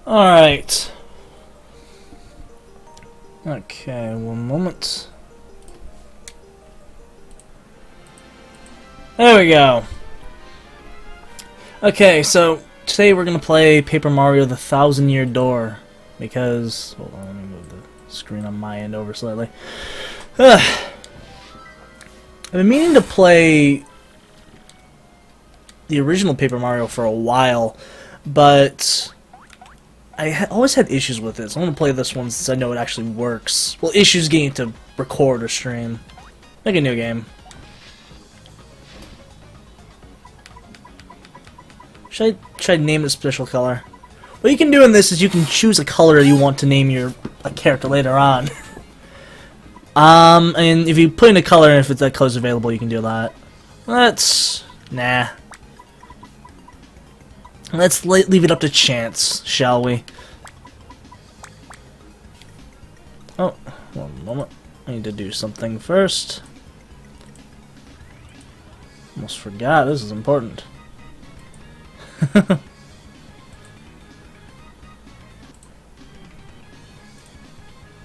Alright. Okay, one moment. There we go. Okay, so today we're gonna play Paper Mario: The Thousand-Year Door because hold on, let me move the screen on my end over slightly. I've been meaning to play the original Paper Mario for a while, but I always had issues with it, so I'm gonna play this one since I know it actually works. Well, issues getting to record or stream. Make a new game. Should I name it a special color? What you can do in this is you can choose a color you want to name your character later on. And if you put in a color and if that color's available, you can do that. Nah. Let's leave it up to chance, shall we? Oh, one moment. I need to do something first. Almost forgot, this is important.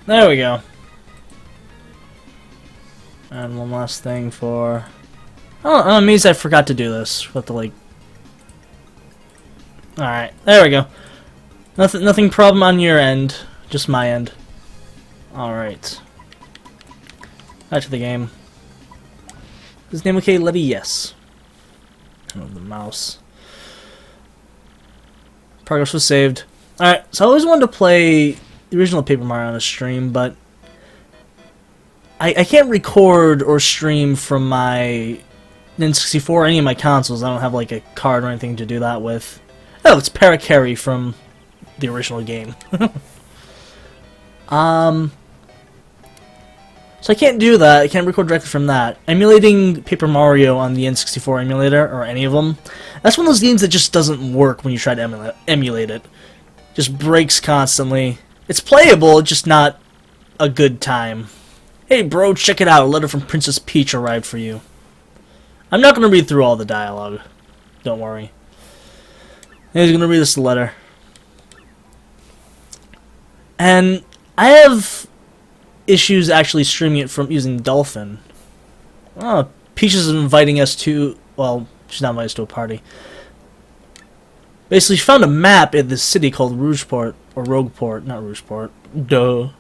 There we go. And one last thing for... Oh, it means I forgot to do this. With the Alright, there we go. Nothing problem on your end, just my end. Alright. Back to the game. Is his name okay, Letty? Yes. Oh, the mouse. Progress was saved. Alright, so I always wanted to play the original Paper Mario on a stream, but I can't record or stream from my N64 or any of my consoles. I don't have like a card or anything to do that with. Oh, it's Paracarry from the original game. So I can't do that. I can't record directly from that. Emulating Paper Mario on the N64 emulator, or any of them, that's one of those games that just doesn't work when you try to emulate it. Just breaks constantly. It's playable, just not a good time. Hey bro, check it out. A letter from Princess Peach arrived for you. I'm not going to read through all the dialogue. Don't worry. He's going to read this letter. And I have issues actually streaming it from using Dolphin. Oh, Peach is inviting us to... Well, she's not inviting us to a party. Basically, she found a map in this city called Rougeport. Or Rogueport. Not Rougeport. Duh.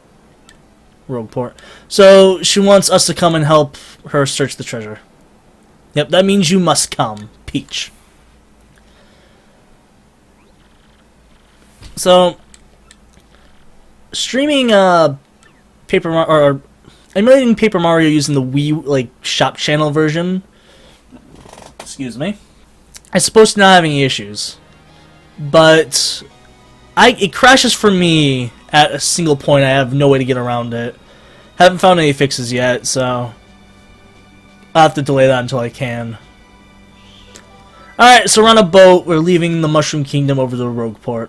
Rogueport. So, she wants us to come and help her search the treasure. Yep, that means you must come, Peach. So, streaming Paper Mario, or emulating Paper Mario using the Wii shop channel version. Excuse me. I'm supposed to not have any issues, but it crashes for me at a single point. I have no way to get around it. Haven't found any fixes yet, so I'll have to delay that until I can. Alright, so we're on a boat. We're leaving the Mushroom Kingdom over to Rogueport.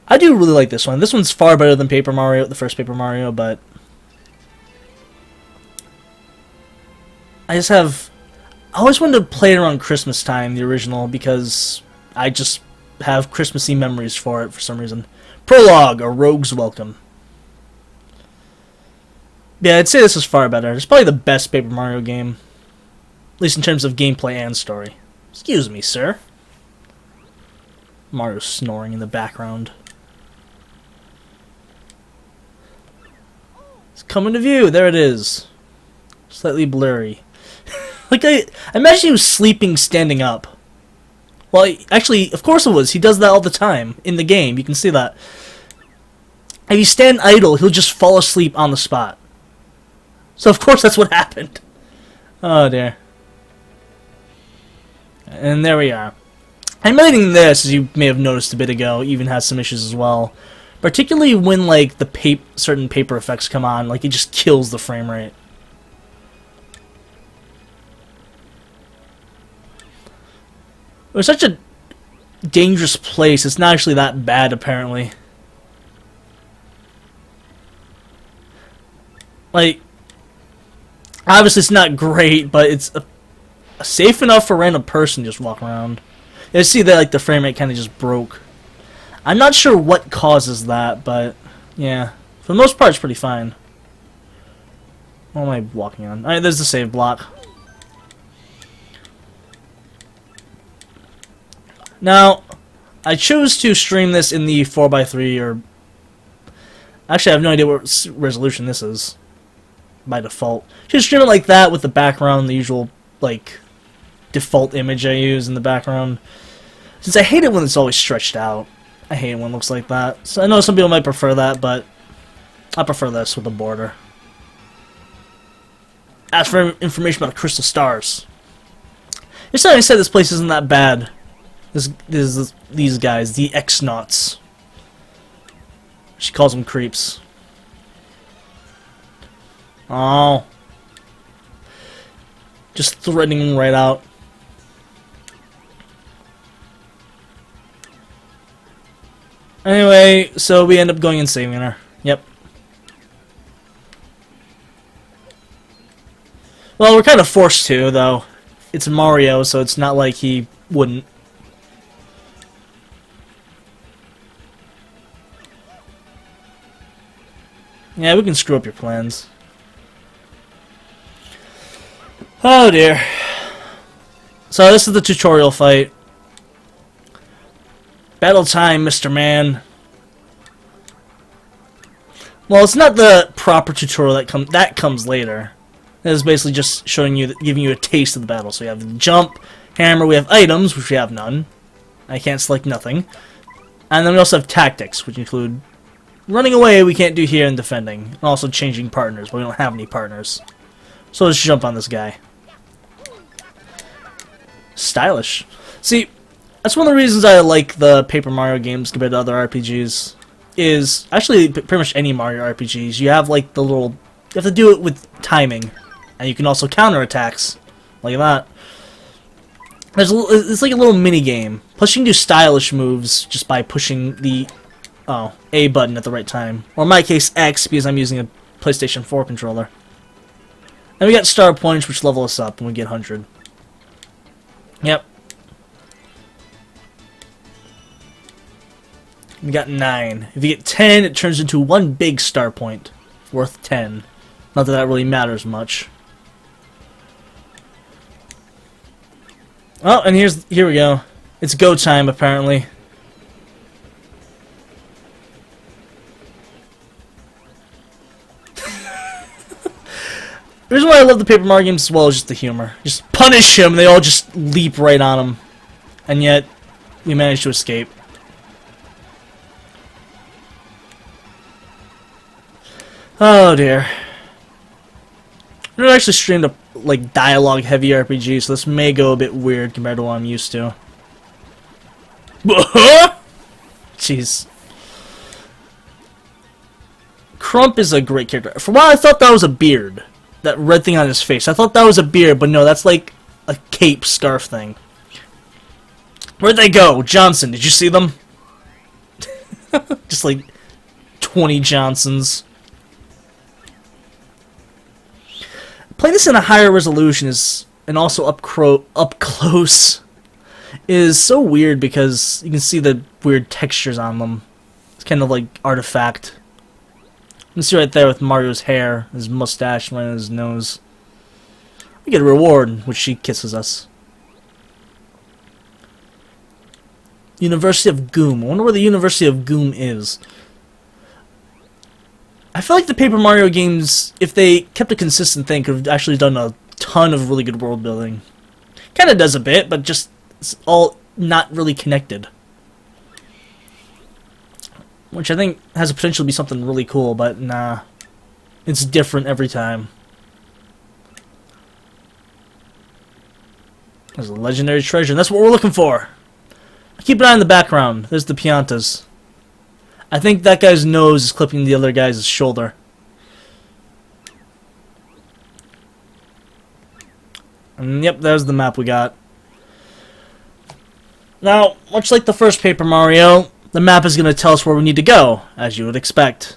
I do really like this one. This one's far better than Paper Mario, the first Paper Mario, but I always wanted to play it around Christmas time, the original, because I just have Christmassy memories for it for some reason. Prologue, A Rogue's Welcome. Yeah, I'd say this is far better. It's probably the best Paper Mario game, at least in terms of gameplay and story. Excuse me, sir. Mario's snoring in the background. It's coming to view. There it is. Slightly blurry. I imagine he was sleeping standing up. Well, actually, of course it was. He does that all the time in the game. You can see that. If you stand idle, he'll just fall asleep on the spot. So of course that's what happened. Oh dear. And there we are. Emulating this, as you may have noticed a bit ago, even has some issues as well. Particularly when the certain paper effects come on, it just kills the frame rate. It was such a dangerous place. It's not actually that bad, apparently. Obviously it's not great, but it's safe enough for a random person to just walk around. You see that like the frame rate kind of just broke. I'm not sure what causes that, but yeah, for the most part it's pretty fine. What am I walking on? Alright, there's the save block. Now, I chose to stream this in the 4x3 or... Actually, I have no idea what resolution this is by default. Just stream it like that with the background, the usual, like, default image I use in the background. Since I hate it when it's always stretched out. I hate it when it looks like that. So I know some people might prefer that, but I prefer this with the border. As for information about crystal stars. Just like I said, this place isn't that bad. These guys, the X-Nauts. She calls them creeps. Oh. Just threatening them right out. Anyway, so we end up going and saving her. Yep. Well, we're kind of forced to, though. It's Mario, so it's not like he wouldn't. Yeah, we can screw up your plans. Oh dear. So this is the tutorial fight. Battle time, Mr. Man. Well, it's not the proper tutorial that comes later. It's basically just showing you, giving you a taste of the battle. So you have the jump, hammer, we have items, which we have none. I can't select nothing. And then we also have tactics, which include running away, we can't do here, and defending. And also changing partners, but we don't have any partners. So let's jump on this guy. Stylish. See, that's one of the reasons I like the Paper Mario games compared to other RPGs. Is actually pretty much any Mario RPGs. You have like the little, you have to do it with timing, and you can also counter attacks like that. It's like a little mini game. Plus, you can do stylish moves just by pushing the A button at the right time, or in my case X, because I'm using a PlayStation 4 controller. And we got star points, which level us up when we get 100. Yep. We got 9. If you get 10, it turns into one big star point, worth 10. Not that that really matters much. Oh, and here we go. It's go time, apparently. The reason why I love the Paper Mario games as well is just the humor. Just punish him, and they all just leap right on him. And yet, we manage to escape. Oh dear. I never actually streamed a like dialogue-heavy RPG, so this may go a bit weird compared to what I'm used to. Jeez. Crump is a great character. For a while, I thought that was a beard. That red thing on his face. I thought that was a beard, but no, that's like a cape scarf thing. Where'd they go? Johnson, did you see them? Just like 20 Johnsons. Playing this in a higher resolution is, and also up close, is so weird because you can see the weird textures on them. It's kind of like artifact. You can see right there with Mario's hair, his mustache, and his nose. We get a reward, which she kisses us. University of Goom. I wonder where the University of Goom is. I feel like the Paper Mario games, if they kept a consistent thing, could have actually done a ton of really good world building. Kinda does a bit, but just it's all not really connected. Which I think has the potential to be something really cool, but nah. It's different every time. There's a legendary treasure, and that's what we're looking for! Keep an eye on the background. There's the Piantas. I think that guy's nose is clipping the other guy's shoulder. And yep, there's the map we got. Now, much like the first Paper Mario, the map is going to tell us where we need to go, as you would expect.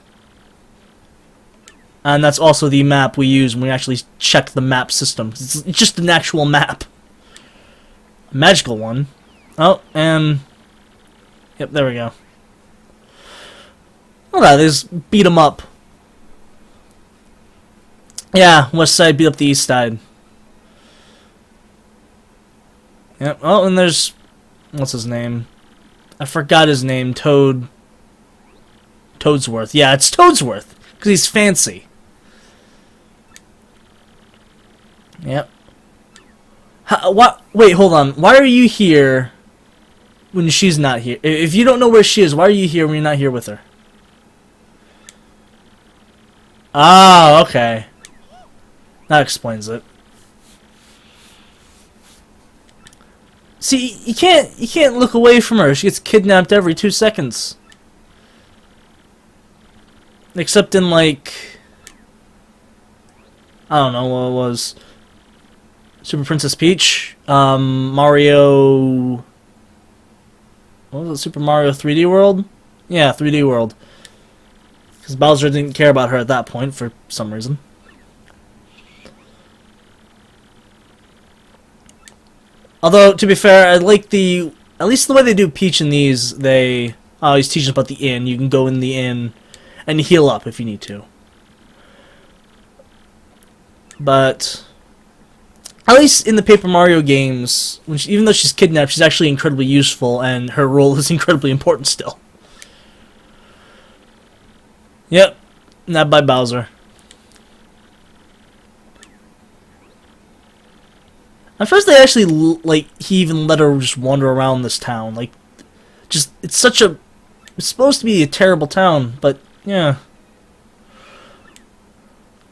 And that's also the map we use when we actually check the map system. It's just an actual map. A magical one. Oh, and... Yep, there we go. Okay, they just beat him up. Yeah, West Side beat up the East Side. Yep, oh, and there's... What's his name? I forgot his name. Toadsworth. Yeah, it's Toadsworth. Because he's fancy. Yep. Wait, hold on. Why are you here when she's not here? If you don't know where she is, why are you here when you're not here with her? Ah, okay. That explains it. See, you can't look away from her. She gets kidnapped every 2 seconds. Except in, like... I don't know what it was. Super Princess Peach. Mario... What was it? Super Mario 3D World? Yeah, 3D World. Because Bowser didn't care about her at that point for some reason. Although, to be fair, I like the... At least the way they do Peach in these, they... Oh, he's teaching about the inn. You can go in the inn and heal up if you need to. But... At least in the Paper Mario games, even though she's kidnapped, she's actually incredibly useful, and her role is incredibly important still. Yep. Not by Bowser. I'm surprised they actually, like, he even let her just wander around this town. Like, just, it's such a... It's supposed to be a terrible town, but, yeah.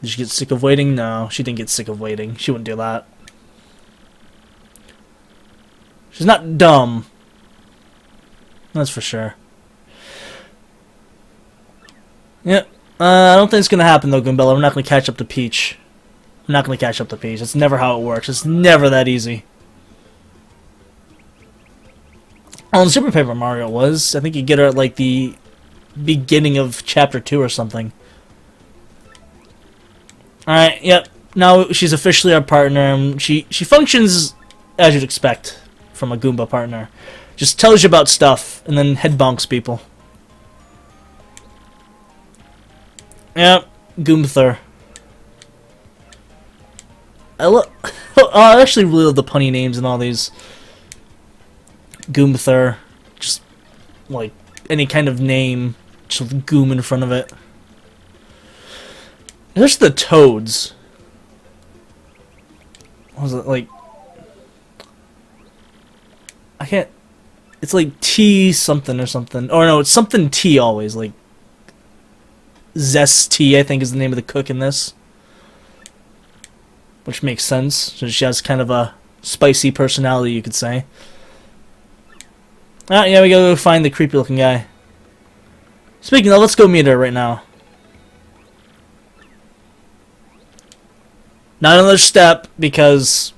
Did she get sick of waiting? No, she didn't get sick of waiting. She wouldn't do that. She's not dumb. That's for sure. Yep. I don't think it's going to happen, though, Goombella. We're not going to catch up to Peach. I'm not going to catch up to Peach. That's never how it works. It's never that easy. Oh, in Super Paper Mario it was. I think you get her at, like, the beginning of Chapter 2 or something. Alright, yep. Now she's officially our partner. She functions as you'd expect from a Goomba partner. Just tells you about stuff, and then head bonks people. Yep, Goombther. I actually really love the punny names in all these. Goombther. Just, like, any kind of name. Just with Goom in front of it. There's the Toads. What was it, like... I can't... It's like T something or something. Or no, it's something T always, like... Zest T, I think, is the name of the cook in this. Which makes sense. So she has kind of a spicy personality, you could say. Ah, yeah, we gotta go find the creepy looking guy. Speaking of, let's go meet her right now. Not another step, because...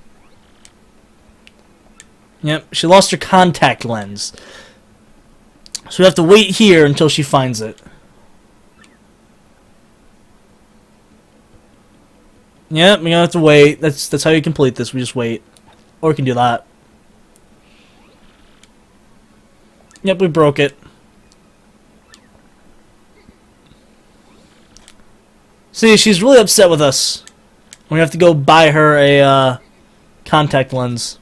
Yep, she lost her contact lens. So we have to wait here until she finds it. Yep, we're gonna have to wait. That's how you complete this. We just wait. Or we can do that. Yep, we broke it. See, she's really upset with us. We have to go buy her a contact lens.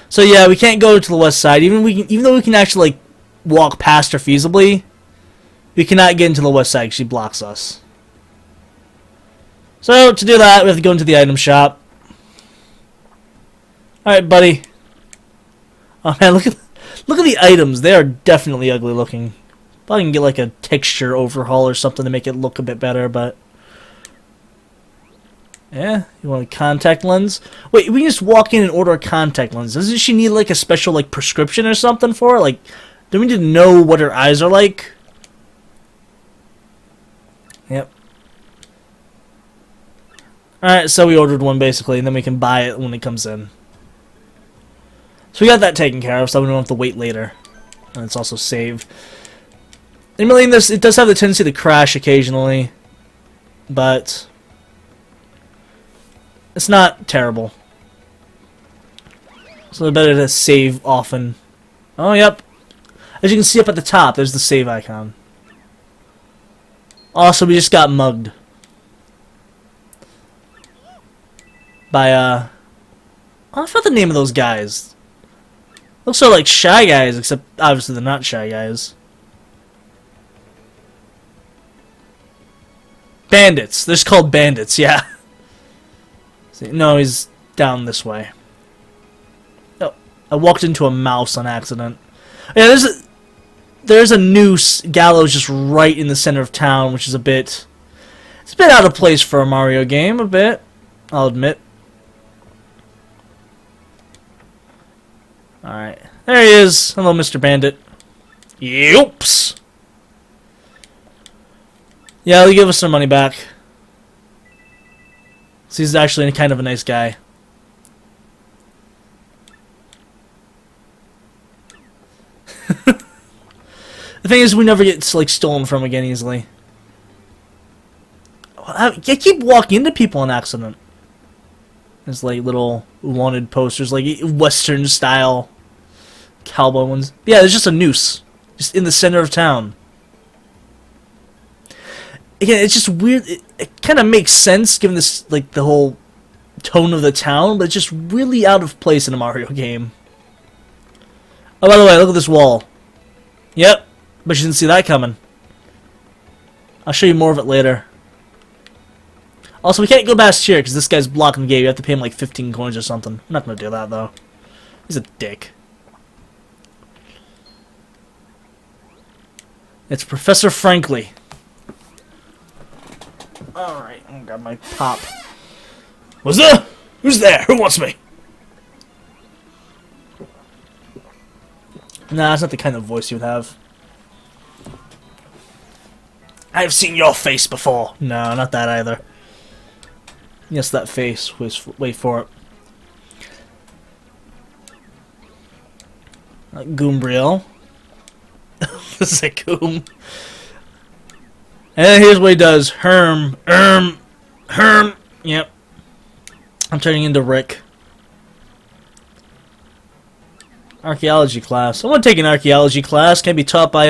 So yeah, we can't go to the west side. Even though we can actually like walk past her feasibly, we cannot get into the west side. She blocks us. So to do that, we have to go into the item shop. All right, buddy. Oh man, look at the items. They are definitely ugly looking. Probably can get like a texture overhaul or something to make it look a bit better, but yeah, you want a contact lens? Wait, we can just walk in and order a contact lens. Doesn't she need like a special like prescription or something for it? Like, do we need to know what her eyes are like? Yep. Alright, so we ordered one basically, and then we can buy it when it comes in. So we got that taken care of, so we don't have to wait later. And it's also saved. Admittedly, this it does have the tendency to crash occasionally, but It's not terrible. So better to save often. Oh, yep. As you can see up at the top, there's the save icon. Also, we just got mugged. By, oh, I forgot the name of those guys. Looks sort of like Shy Guys, except obviously they're not Shy Guys. Bandits. They're just called bandits, yeah. See, no, he's down this way. Oh, I walked into a mouse on accident. Yeah, there's a noose gallows just right in the center of town, which is a bit... It's a bit out of place for a Mario game, a bit. I'll admit. Alright. There he is. Hello, Mr. Bandit. Yoops! Yeah, he'll give us some money back. So he's actually kind of a nice guy. The thing is, we never get like stolen from again easily. I keep walking into people on accident. There's like little wanted posters, like Western style cowboy ones. Yeah, there's just a noose, just in the center of town. Again, it's just weird. It kind of makes sense given this, like the whole tone of the town, but it's just really out of place in a Mario game. Oh, by the way, look at this wall. Yep, but you didn't see that coming. I'll show you more of it later. Also, we can't go past here because this guy's blocking the gate. You have to pay him like 15 coins or something. I'm not going to do that, though. He's a dick. It's Professor Frankly. Alright, I got my pop. What's there? Who's there? Who wants me? Nah, that's not the kind of voice you would have. I've seen your face before. No, not that either. Yes, that face. Wait for it. Goombriel. This is a Goom. And here's what he does. Herm. Yep. I'm turning into Rick. Archaeology class. I want to take an archaeology class. Can be taught by,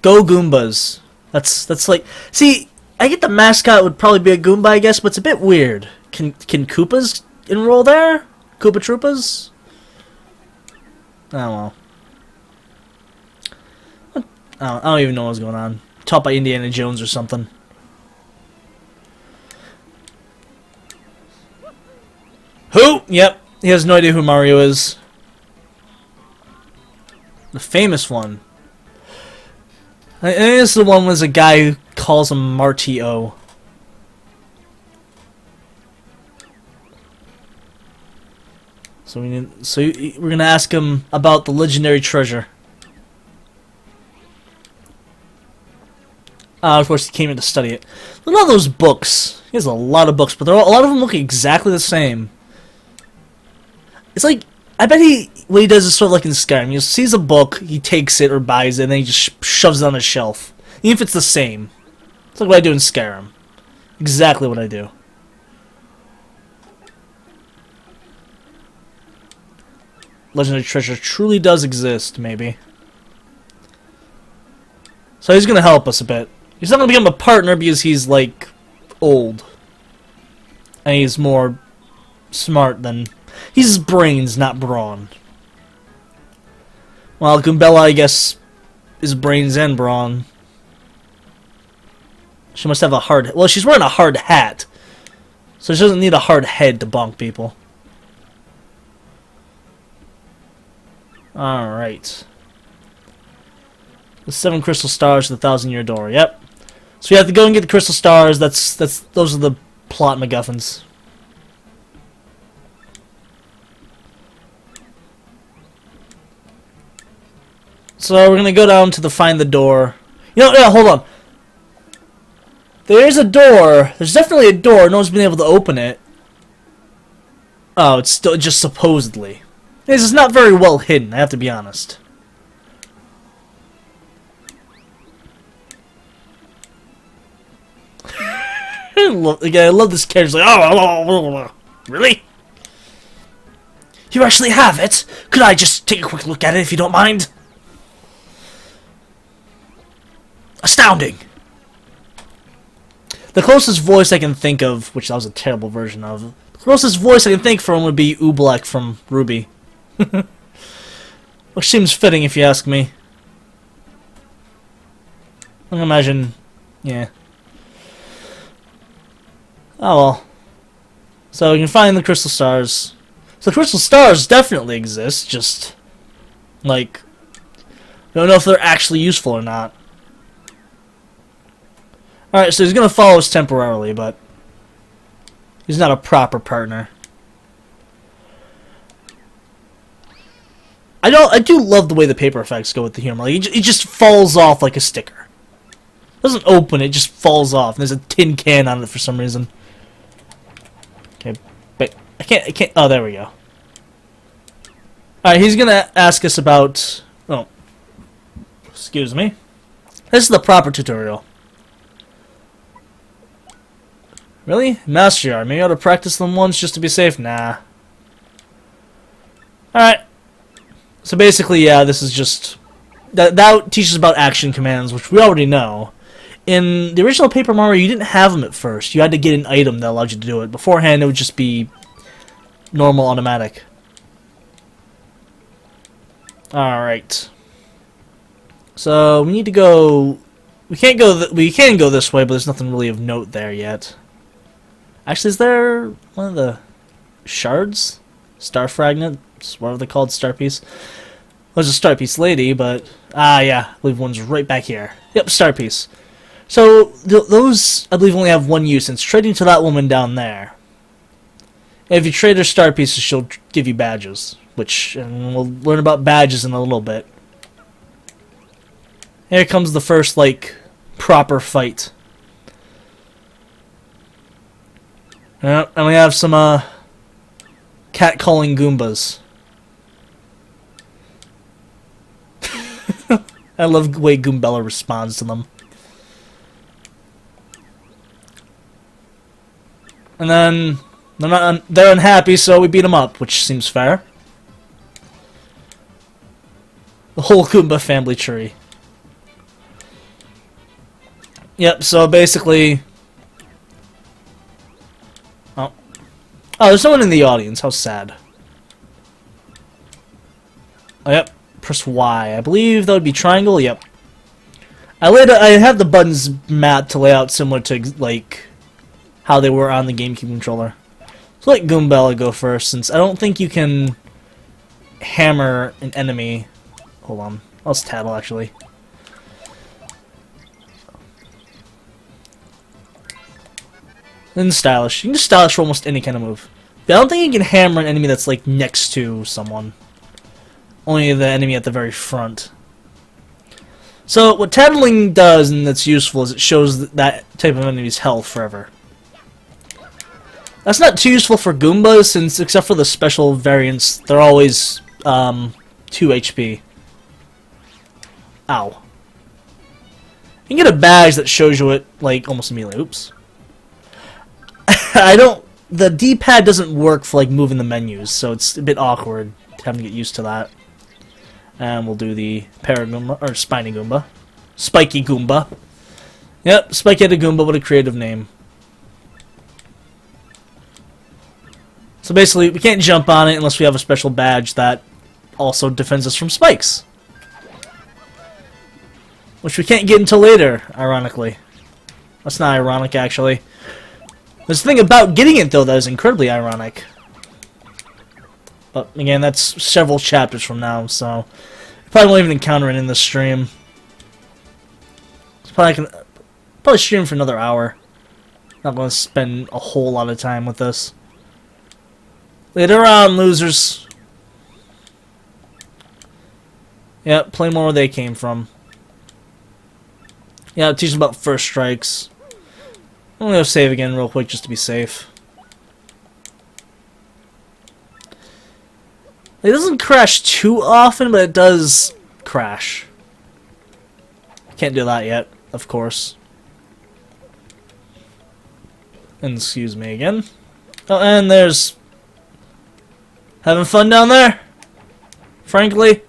Go Goombas. That's like... See, I get the mascot would probably be a Goomba, I guess, but it's a bit weird. Can Koopas enroll there? Koopa Troopas? I don't know. I don't even know what's going on. Taught by Indiana Jones or something. Who? Yep. He has no idea who Mario is. The famous one. I think this is the one was a guy who calls him Martio. So we're gonna ask him about the legendary treasure. Of course, he came in to study it. Look at all those books. He has a lot of books, but a lot of them look exactly the same. It's like, I bet what he does is sort of like in Skyrim. He sees a book, he takes it or buys it, and then he just shoves it on his shelf. Even if it's the same. It's like what I do in Skyrim. Exactly what I do. Legendary treasure truly does exist, maybe. So he's gonna help us a bit. He's not gonna become a partner because he's, like, old. And he's more smart than... He's brains, not brawn. Well, Goombella, I guess, is brains and brawn. She must have a hard... Well, she's wearing a hard hat. So she doesn't need a hard head to bonk people. Alright. The 7 crystal stars to the 1,000-year door. Yep. So we have to go and get the crystal stars. Those are the plot MacGuffins. So we're gonna go down to find the door. You know, yeah, hold on. There's a door. There's definitely a door. No one's been able to open it. Oh, it's still just supposedly. This is not very well hidden, I have to be honest. Again, I love this character. Like, oh, really? You actually have it? Could I just take a quick look at it if you don't mind? Astounding! The closest voice I can think of, which that was a terrible version of, the closest voice I can think from would be Oobleck from Ruby. Which seems fitting if you ask me. I can imagine, yeah. Oh well. So you can find the crystal stars. So the crystal stars definitely exist, just, like, I don't know if they're actually useful or not. Alright, so he's gonna follow us temporarily, but he's not a proper partner. I do love the way the paper effects go with the humor. Like, it just falls off like a sticker. It doesn't open, it just falls off. And there's a tin can on it for some reason. Okay, but I can't, oh, there we go. Alright, he's gonna ask us about, oh, excuse me. This is the proper tutorial. Really? Master Yard. Maybe I ought to practice them once just to be safe? Nah. Alright. So basically, yeah, this is just... That teaches about action commands, which we already know. In the original Paper Mario, you didn't have them at first. You had to get an item that allowed you to do it. Beforehand, it would just be normal automatic. Alright. So, we need to go... We can't go... We can go this way, but there's nothing really of note there yet. Actually, is there one of the shards? Star fragments? What are they called? Star piece? There's a star piece lady, but... Ah, yeah. I believe one's right back here. Yep, star piece. So, those, I believe, only have one use, and it's trading to that woman down there. And if you trade her star pieces, she'll give you badges. Which, and we'll learn about badges in a little bit. Here comes the first, like, proper fight. Yep, and we have some, cat-calling Goombas. I love the way Goombella responds to them. And then, they're unhappy, so we beat them up, which seems fair. The whole Goomba family tree. Yep, so basically... Oh, there's someone in the audience. How sad. Oh, yep. Press Y. I believe that would be triangle. Yep. I have the buttons mapped to lay out similar to, like, how they were on the GameCube controller. So let Goombella go first, since I don't think you can hammer an enemy. Hold on. Let's tattle, actually. Then stylish. You can just stylish for almost any kind of move. But I don't think you can hammer an enemy that's, like, next to someone. Only the enemy at the very front. So, what tattling does, and that's useful, is it shows that type of enemy's health forever. That's not too useful for Goombas, since, except for the special variants, they're always, 2 HP. Ow. You can get a badge that shows you it, like, almost immediately. Oops. The D-pad doesn't work for, like, moving the menus, so it's a bit awkward having to get used to that. And we'll do the Paragoomba, or Spiny Goomba. Spiky Goomba. Yep, Spiky-headed Goomba, what a creative name. So basically, we can't jump on it unless we have a special badge that also defends us from spikes. Which we can't get until later, ironically. That's not ironic, actually. There's a thing about getting it, though, that is incredibly ironic. But, again, that's several chapters from now, so... probably won't even encounter it in this stream. Probably stream for another hour. Not going to spend a whole lot of time with this. Later on, losers. Yep, play more where they came from. Yeah, teach them about first strikes. I'm gonna go save again real quick just to be safe. It doesn't crash too often, but it does crash. Can't do that yet, of course. And excuse me again. Oh, and there's... Having fun down there? Frankly?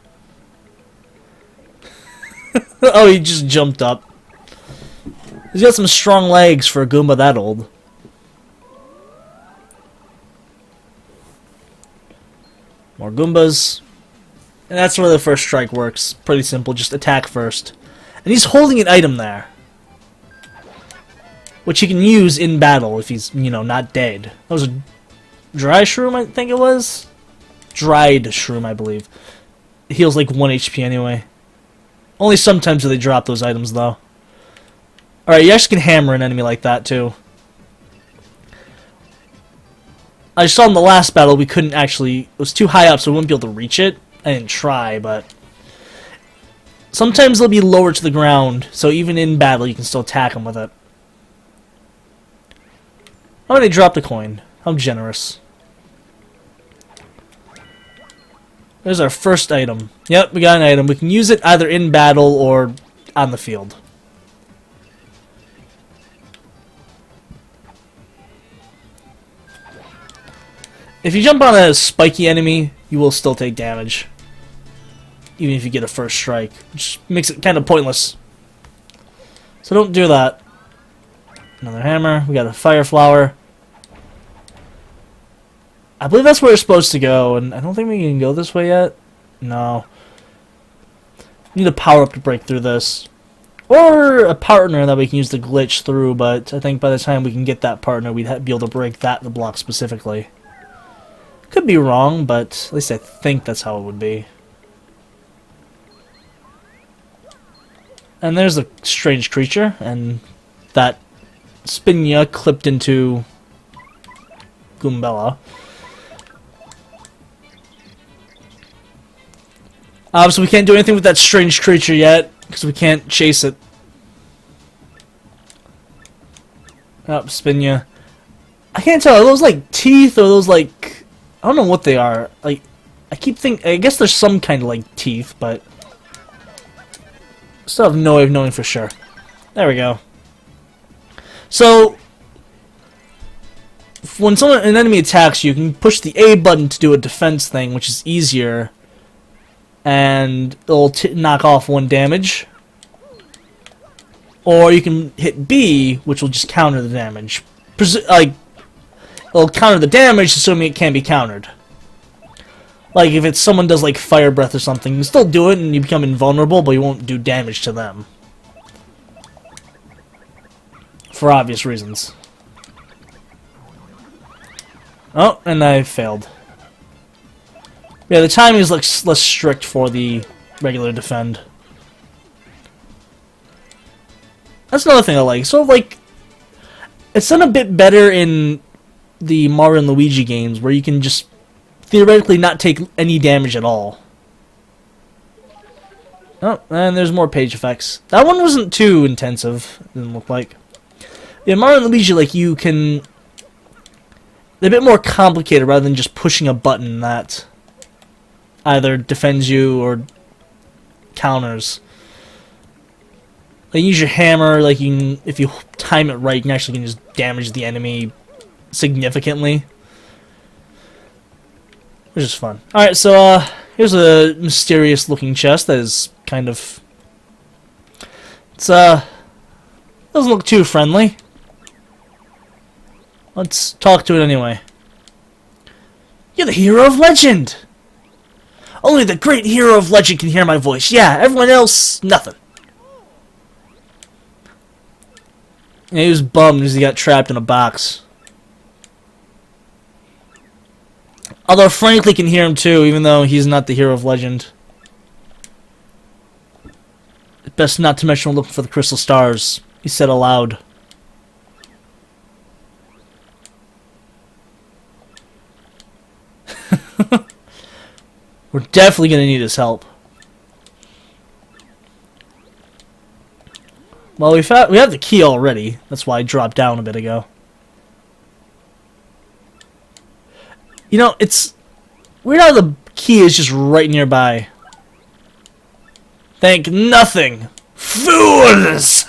Oh, he just jumped up. He's got some strong legs for a Goomba that old. More Goombas. And that's where the first strike works. Pretty simple, just attack first. And he's holding an item there, which he can use in battle if he's, you know, not dead. That was a dry shroom, I think it was? Dried shroom, I believe. It heals like 1 HP anyway. Only sometimes do they drop those items, though. Alright, you actually can hammer an enemy like that, too. I saw in the last battle we couldn't actually... It was too high up, so we wouldn't be able to reach it. I didn't try, but... Sometimes they'll be lower to the ground, so even in battle you can still attack them with it. Oh, they dropped a coin. How generous. There's our first item. Yep, we got an item. We can use it either in battle or on the field. If you jump on a spiky enemy, you will still take damage. Even if you get a first strike. Which makes it kind of pointless. So don't do that. Another hammer. We got a fire flower. I believe that's where we're supposed to go, and I don't think we can go this way yet. No. We need a power up to break through this. Or a partner that we can use to glitch through, but I think by the time we can get that partner, we'd be able to break the block specifically. Could be wrong, but at least I think that's how it would be. And there's a strange creature, and that Spinya clipped into Goombella. So we can't do anything with that strange creature yet, because we can't chase it. Oh, Spinya. I can't tell, are those like teeth, or those like... I don't know what they are. Like, I keep thinking... I guess there's some kind of like teeth, but... Still have no way of knowing for sure. There we go. So... when an enemy attacks you can push the A button to do a defense thing, which is easier. And it'll knock off 1 damage. Or you can hit B, which will just counter the damage. It'll counter the damage, assuming it can be countered. Like, if it's someone does, like, fire breath or something, you can still do it and you become invulnerable, but you won't do damage to them. For obvious reasons. Oh, and I failed. Yeah, the timing is less strict for the regular defend. That's another thing I like. So, like, it's done a bit better in the Mario and Luigi games, where you can just theoretically not take any damage at all. Oh, and there's more page effects. That one wasn't too intensive, it didn't look like. Yeah, Mario and Luigi, like, you can... They're a bit more complicated rather than just pushing a button that either defends you or counters. Like, use your hammer, like, you can, if you time it right, you can actually just damage the enemy significantly. Which is fun. Alright, so, here's a mysterious looking chest that is kind of... It's, doesn't look too friendly. Let's talk to it anyway. You're the hero of legend! Only the great hero of legend can hear my voice. Yeah, everyone else, nothing. Yeah, he was bummed because he got trapped in a box. Although Franklin can hear him too, even though he's not the hero of legend. Best not to mention looking for the crystal stars, he said aloud. We're definitely going to need his help. Well, we have the key already. That's why I dropped down a bit ago. You know, it's weird how the key is just right nearby. Thank nothing. Fools!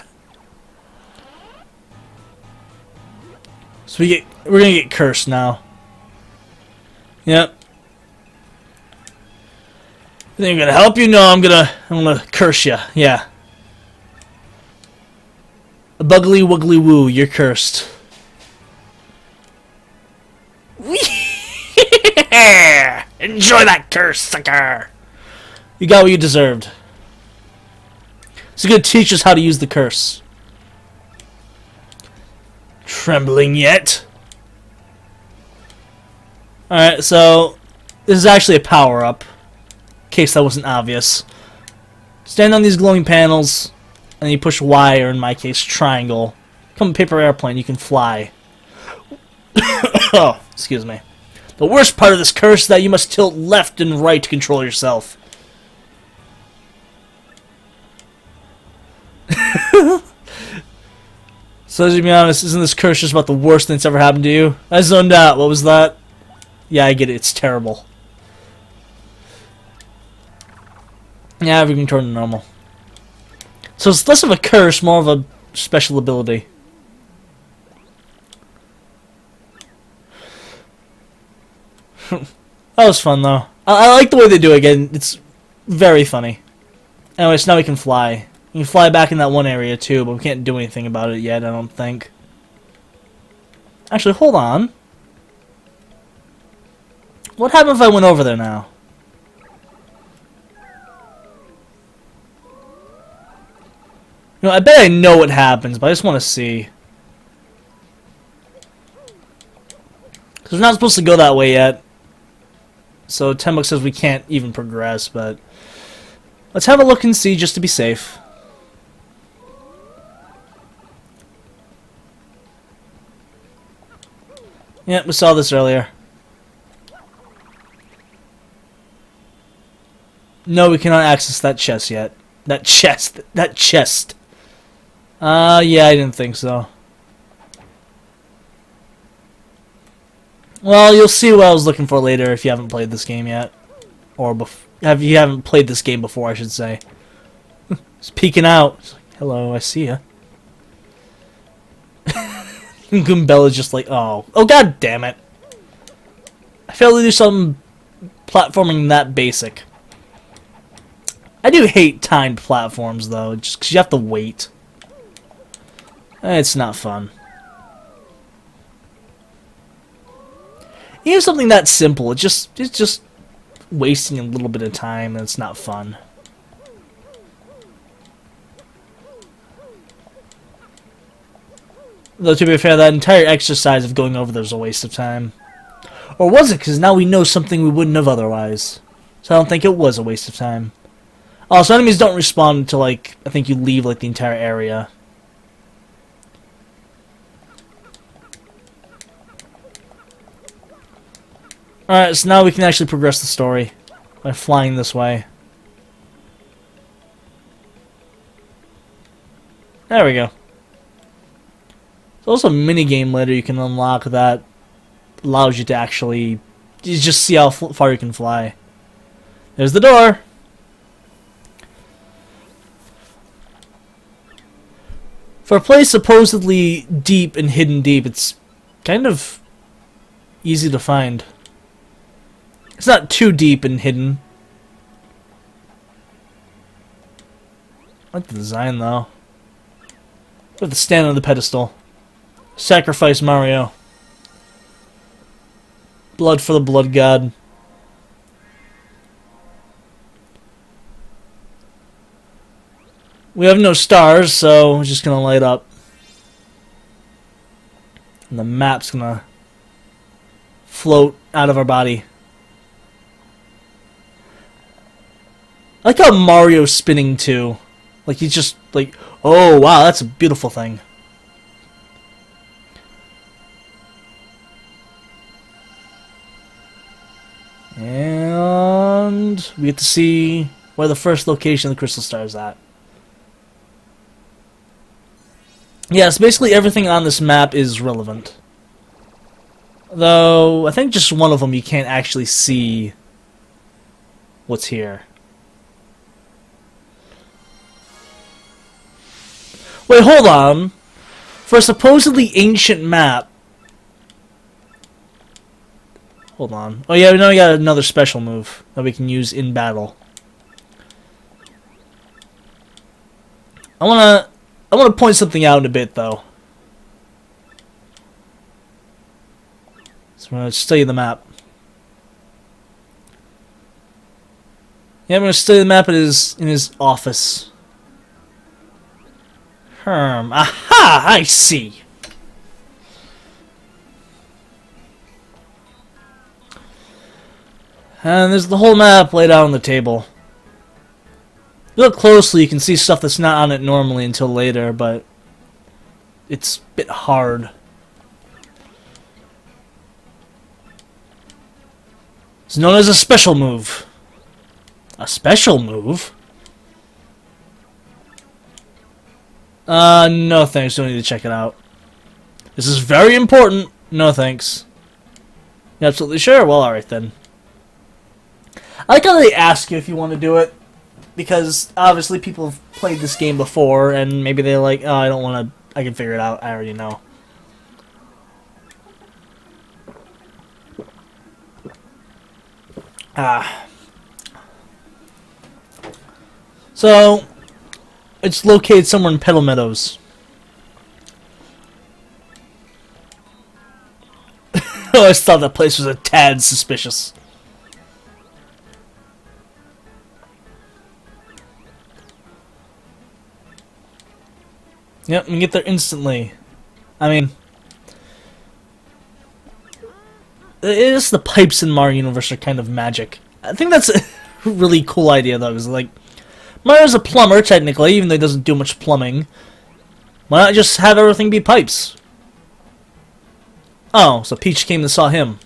So we're gonna get cursed now. Yep. You think I'm gonna help you? No, I'm gonna curse you. Yeah. A buggly wuggly woo, you're cursed. Enjoy that curse, sucker! You got what you deserved. It's gonna teach us how to use the curse. Trembling yet? Alright, so this is actually a power-up. In case that wasn't obvious. Stand on these glowing panels, and you push Y, or in my case, triangle. Come a paper airplane, you can fly. Oh, excuse me. The worst part of this curse is that you must tilt left and right to control yourself. So, to be honest, isn't this curse just about the worst thing that's ever happened to you? I zoned out. What was that? Yeah, I get it. It's terrible. Yeah, we can turn to normal. So it's less of a curse, more of a special ability. That was fun, though. I like the way they do it again. It's very funny. Anyways, now we can fly. You can fly back in that one area, too, but we can't do anything about it yet, I don't think. Actually, hold on. What happened if I went over there now? You know, I bet I know what happens, but I just want to see. Because we're not supposed to go that way yet. So 10 bucks says we can't even progress, but let's have a look and see just to be safe. Yep, we saw this earlier. No, we cannot access that chest yet. That chest. That chest. Yeah, I didn't think so. Well, you'll see what I was looking for later if you haven't played this game yet. Or if you haven't played this game before, I should say. It's peeking out. It's like, hello, I see ya. Goombella's just like, oh. Oh, god damn it. I failed to do some platforming that basic. I do hate timed platforms, though, just because you have to wait. It's not fun. Even something that simple, it's just wasting a little bit of time, and it's not fun. Though, to be fair, that entire exercise of going over there was a waste of time. Or was it? Because now we know something we wouldn't have otherwise. So I don't think it was a waste of time. Also, enemies don't respawn until, like, I think you leave, like, the entire area. Alright, so now we can actually progress the story by flying this way. There we go. There's also a minigame later you can unlock that allows you to actually just see how far you can fly. There's the door! For a place supposedly deep and hidden deep, it's kind of easy to find. It's not too deep and hidden. I like the design, though. We have to stand on the pedestal. Sacrifice Mario. Blood for the blood god. We have no stars, so we're just gonna light up. And the map's gonna float out of our body. I like how Mario's spinning too. Like he's just like, oh wow, that's a beautiful thing. And we get to see where the first location of the crystal star is at. Yes, basically everything on this map is relevant. Though, I think just one of them you can't actually see what's here. Wait, hold on. For a supposedly ancient map, Hold on. Oh yeah, we know we got another special move that we can use in battle. I wanna point something out in a bit though. So I'm gonna study the map. Yeah, I'm gonna study the map in his office. Aha! I see. And there's the whole map laid out on the table. Look closely, you can see stuff that's not on it normally until later, but it's a bit hard. It's known as a special move. A special move? No thanks, don't need to check it out. This is very important. No thanks. You absolutely sure? Well, alright then. I like how they ask you if you want to do it, because obviously people have played this game before, and maybe they're like, oh, I don't want to, I can figure it out, I already know. So, it's located somewhere in Petal Meadows. I always thought that place was a tad suspicious. Yep, we can get there instantly. I mean, it's the pipes in Mario Universe are kind of magic. I think that's a really cool idea, though, because, like, Mario's a plumber, technically, even though he doesn't do much plumbing. Why not just have everything be pipes? Oh, so Peach came and saw him.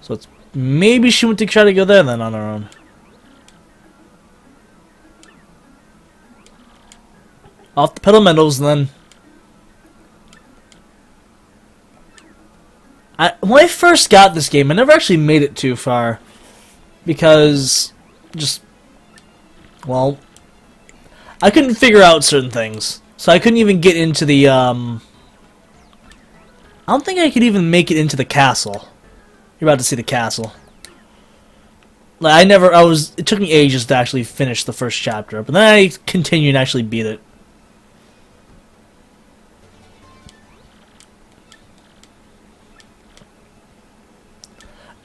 So it's maybe she went to try to go there then on her own. Off the Petal Meadows, and then when I first got this game, I never actually made it too far because well, I couldn't figure out certain things, so I couldn't even get into the I don't think I could even make it into the castle. You're about to see the castle. Like it took me ages to actually finish the first chapter, but then I continued and actually beat it.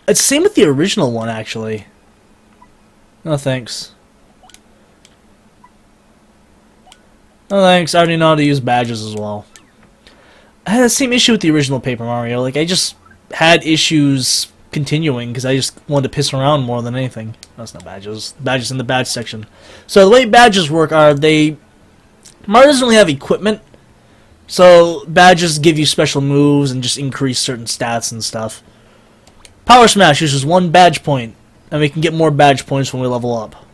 It's the same with the original one, actually. No thanks. No thanks, I already know how to use badges as well. I had the same issue with the original Paper Mario. Like, I just had issues continuing because I just wanted to piss around more than anything. That's not badges. Badges in the badge section. So the way badges work are Mario doesn't really have equipment. So badges give you special moves and just increase certain stats and stuff. Power Smash uses 1 badge point, and we can get more badge points when we level up.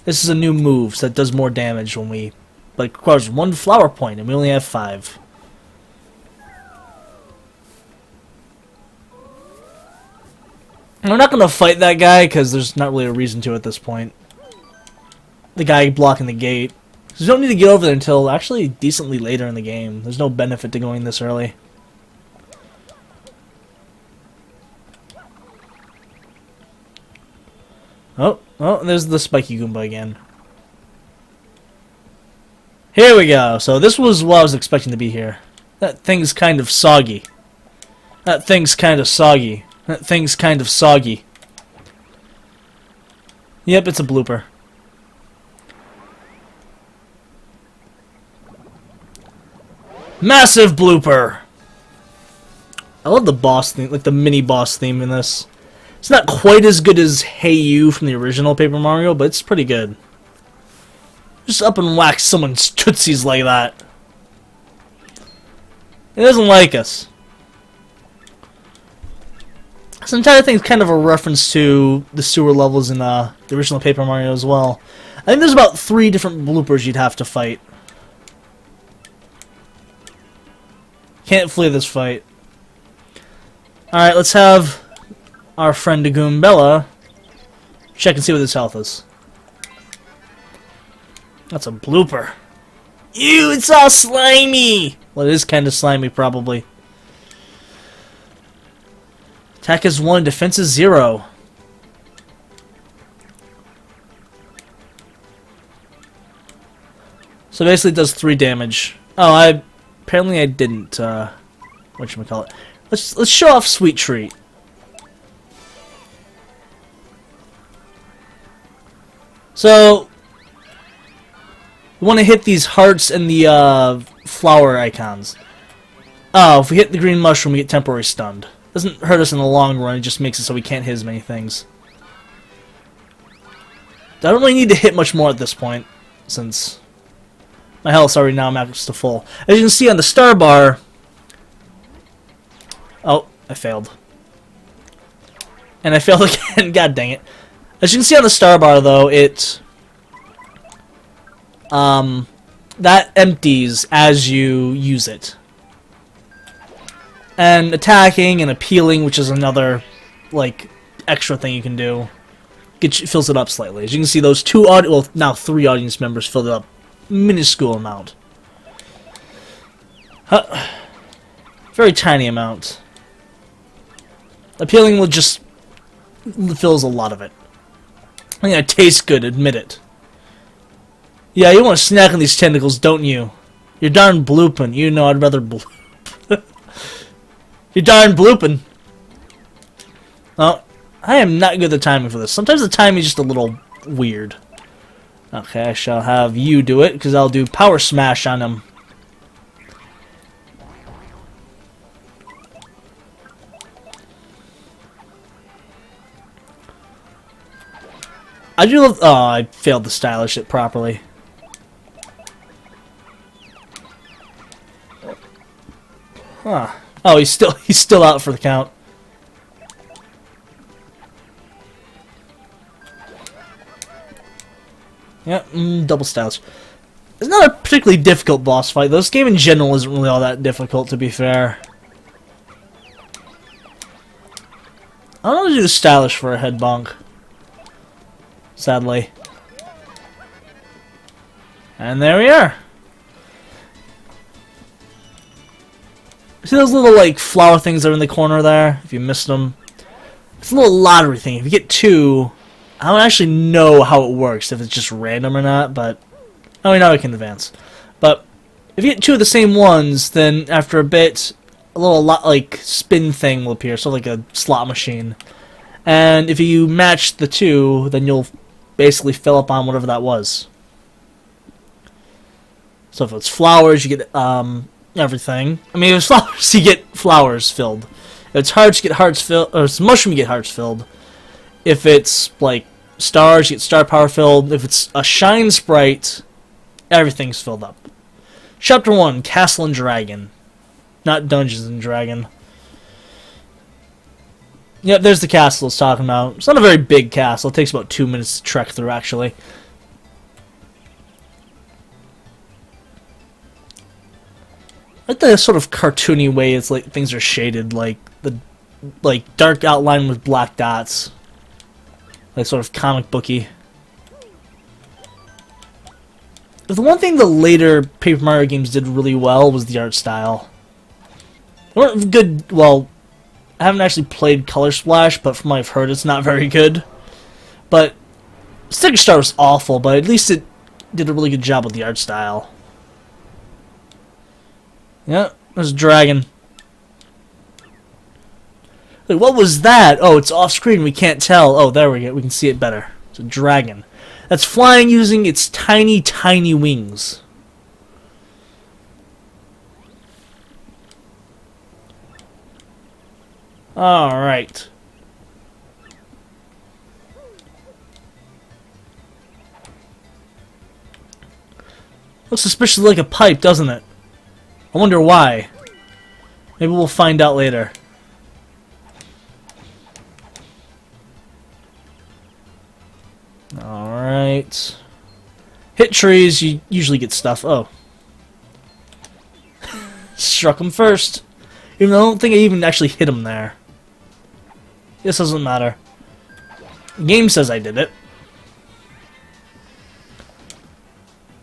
This is a new move, so that does more damage when we... But it requires 1 flower point, and we only have 5. And we're not going to fight that guy, because there's not really a reason to at this point. The guy blocking the gate. So we don't need to get over there until actually decently later in the game. There's no benefit to going this early. Oh, there's the spiky Goomba again. Here we go. So this was what I was expecting to be here. That thing's kind of soggy. That thing's kind of soggy. That thing's kind of soggy. Yep, it's a blooper. Massive blooper! I love the boss theme, like the mini boss theme in this. It's not quite as good as Hey You from the original Paper Mario, but it's pretty good. Just up and whack someone's tootsies like that. It doesn't like us. This entire thing is kind of a reference to the sewer levels in the original Paper Mario as well. I think there's about 3 different bloopers you'd have to fight. Can't flee this fight. Alright, let's have our friend Goombella check and see what his health is. That's a blooper. Ew, it's all slimy! Well, it is kind of slimy, probably. Attack is 1, defense is 0. So basically it does 3 damage. Oh, apparently I didn't, whatchamacallit. Let's show off Sweet Treat. So, we want to hit these hearts and the flower icons. Oh, if we hit the green mushroom, we get temporary stunned. Doesn't hurt us in the long run, it just makes it so we can't hit as many things. I don't really need to hit much more at this point, since my health's already now maxed to full. As you can see on the star bar... Oh, I failed. And I failed again, god dang it. As you can see on the star bar, though, it... that empties as you use it. And attacking and appealing, which is another, like, extra thing you can do, fills it up slightly. As you can see, those now 3 audience members filled it up. Minuscule amount. Very tiny amount. Appealing will just fills a lot of it. I think it tastes good, admit it. Yeah, you want to snack on these tentacles, don't you? You're darn blooping. You know I'd rather bloop. You're darn blooping. Oh, I am not good at the timing for this. Sometimes the timing is just a little weird. Okay, I shall have you do it, because I'll do Power Smash on him. I do love... Oh, I failed to stylish it properly. Huh. Oh, he's still out for the count. Yep, double stylish. It's not a particularly difficult boss fight, though. This game in general isn't really all that difficult, to be fair. I don't know how to do the stylish for a head bonk. Sadly. And there we are. See those little, like, flower things that are in the corner there? If you missed them. It's a little lottery thing. If you get 2, I don't actually know how it works, if it's just random or not, but... Oh, now I can advance. But, if you get 2 of the same ones, then after a bit, a little, like, spin thing will appear, so like a slot machine. And if you match the 2, then you'll basically fill up on whatever that was. So if it's flowers, you get, everything. I mean, if it's flowers, you get flowers filled. If it's hearts, you get hearts filled. Or if it's mushroom, you get hearts filled. If it's, like, stars, you get star power filled. If it's a shine sprite, everything's filled up. Chapter 1, Castle and Dragon. Not Dungeons and Dragon. Yep, there's the castle it's talking about. It's not a very big castle. It takes about 2 minutes to trek through, actually. I like the sort of cartoony way it's like things are shaded, like the dark outline with black dots. Like sort of comic booky. But the one thing the later Paper Mario games did really well was the art style. They weren't good, well, I haven't actually played Color Splash, but from what I've heard it's not very good. But Sticker Star was awful, but at least it did a really good job with the art style. Yeah, there's a dragon. Wait, what was that? Oh, it's off screen, we can't tell. Oh, there we go, we can see it better. It's a dragon. That's flying using its tiny, tiny wings. Alright. Looks suspiciously like a pipe, doesn't it? I wonder why. Maybe we'll find out later. Alright. Hit trees, you usually get stuff. Oh. Struck him first. Even though I don't think I even actually hit him there. This doesn't matter. The game says I did it.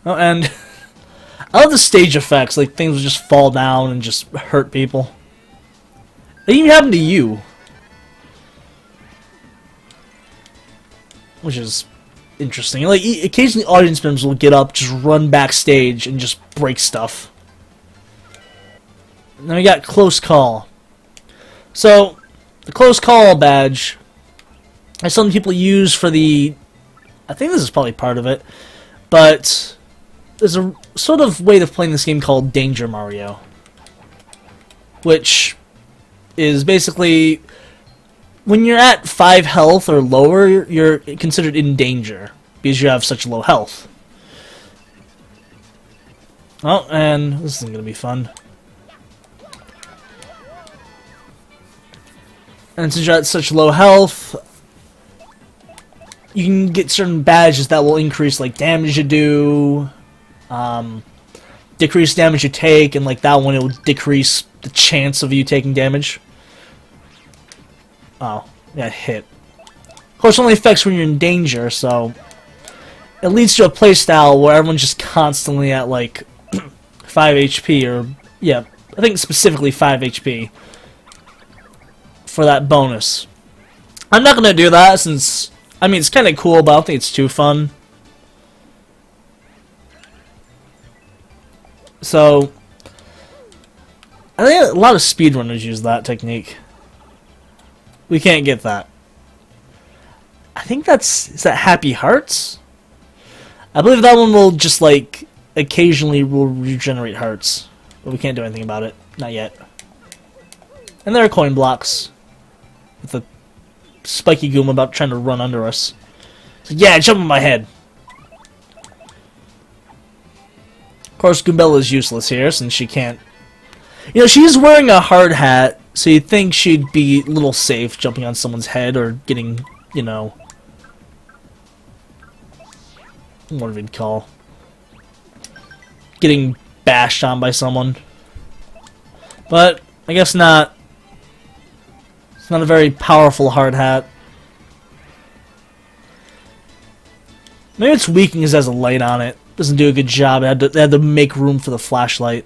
Oh, and I love the stage effects, like things will just fall down and just hurt people. It even happened to you. which is interesting. Like, occasionally audience members will get up, just run backstage, and just break stuff. And then we got Close Call. So, the Close Call badge is something people use for the... I think this is probably part of it, but there's a sort of way of playing this game called Danger Mario, which is basically when you're at 5 health or lower, you're considered in danger because you have such low health. Oh, and this isn't going to be fun. And since you're at such low health, you can get certain badges that will increase like damage you do, decrease damage you take, and like that one it will decrease the chance of you taking damage. Oh, yeah, hit. Of course, it only affects when you're in danger, so it leads to a playstyle where everyone's just constantly at like 5 HP, or yeah, I think specifically 5 HP for that bonus. I'm not gonna do that since, I mean, it's kind of cool, but I don't think it's too fun. So, I think a lot of speedrunners use that technique. We can't get that. I think is that Happy Hearts? I believe that one will just, like, occasionally will regenerate hearts. But we can't do anything about it. Not yet. And there are coin blocks. With a spiky Goomba about trying to run under us. So, yeah, jump on my head. Of course, Goombella is useless here since she can't... You know, she's wearing a hard hat, so you'd think she'd be a little safe jumping on someone's head or getting, you know... What do we call? Getting bashed on by someone. But, I guess not. It's not a very powerful hard hat. Maybe its weakness has a light on it. Doesn't do a good job. They had to make room for the flashlight.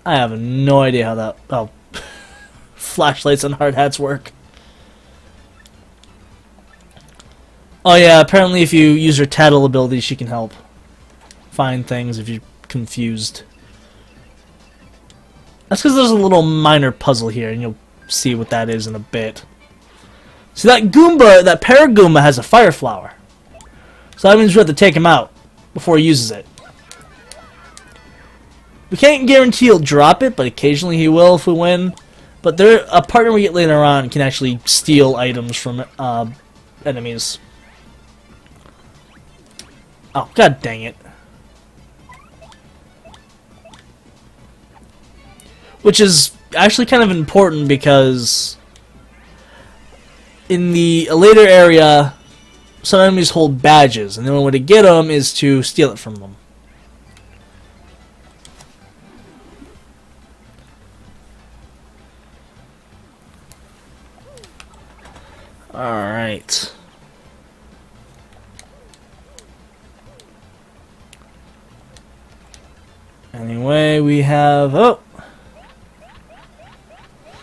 I have no idea how that... Oh. Flashlights on hard hats work. Oh yeah, apparently if you use her tattle ability, she can help find things if you're confused. That's because there's a little minor puzzle here, and you'll see what that is in a bit. See, that Goomba, that Paragoomba has a fire flower. So that means we have to take him out before he uses it. We can't guarantee he'll drop it, but occasionally he will if we win. But a partner we get later on can actually steal items from enemies. Oh, god dang it. Which is actually kind of important because in the later area, some enemies hold badges, and the only way to get them is to steal it from them. Alright. Anyway, we have... Oh!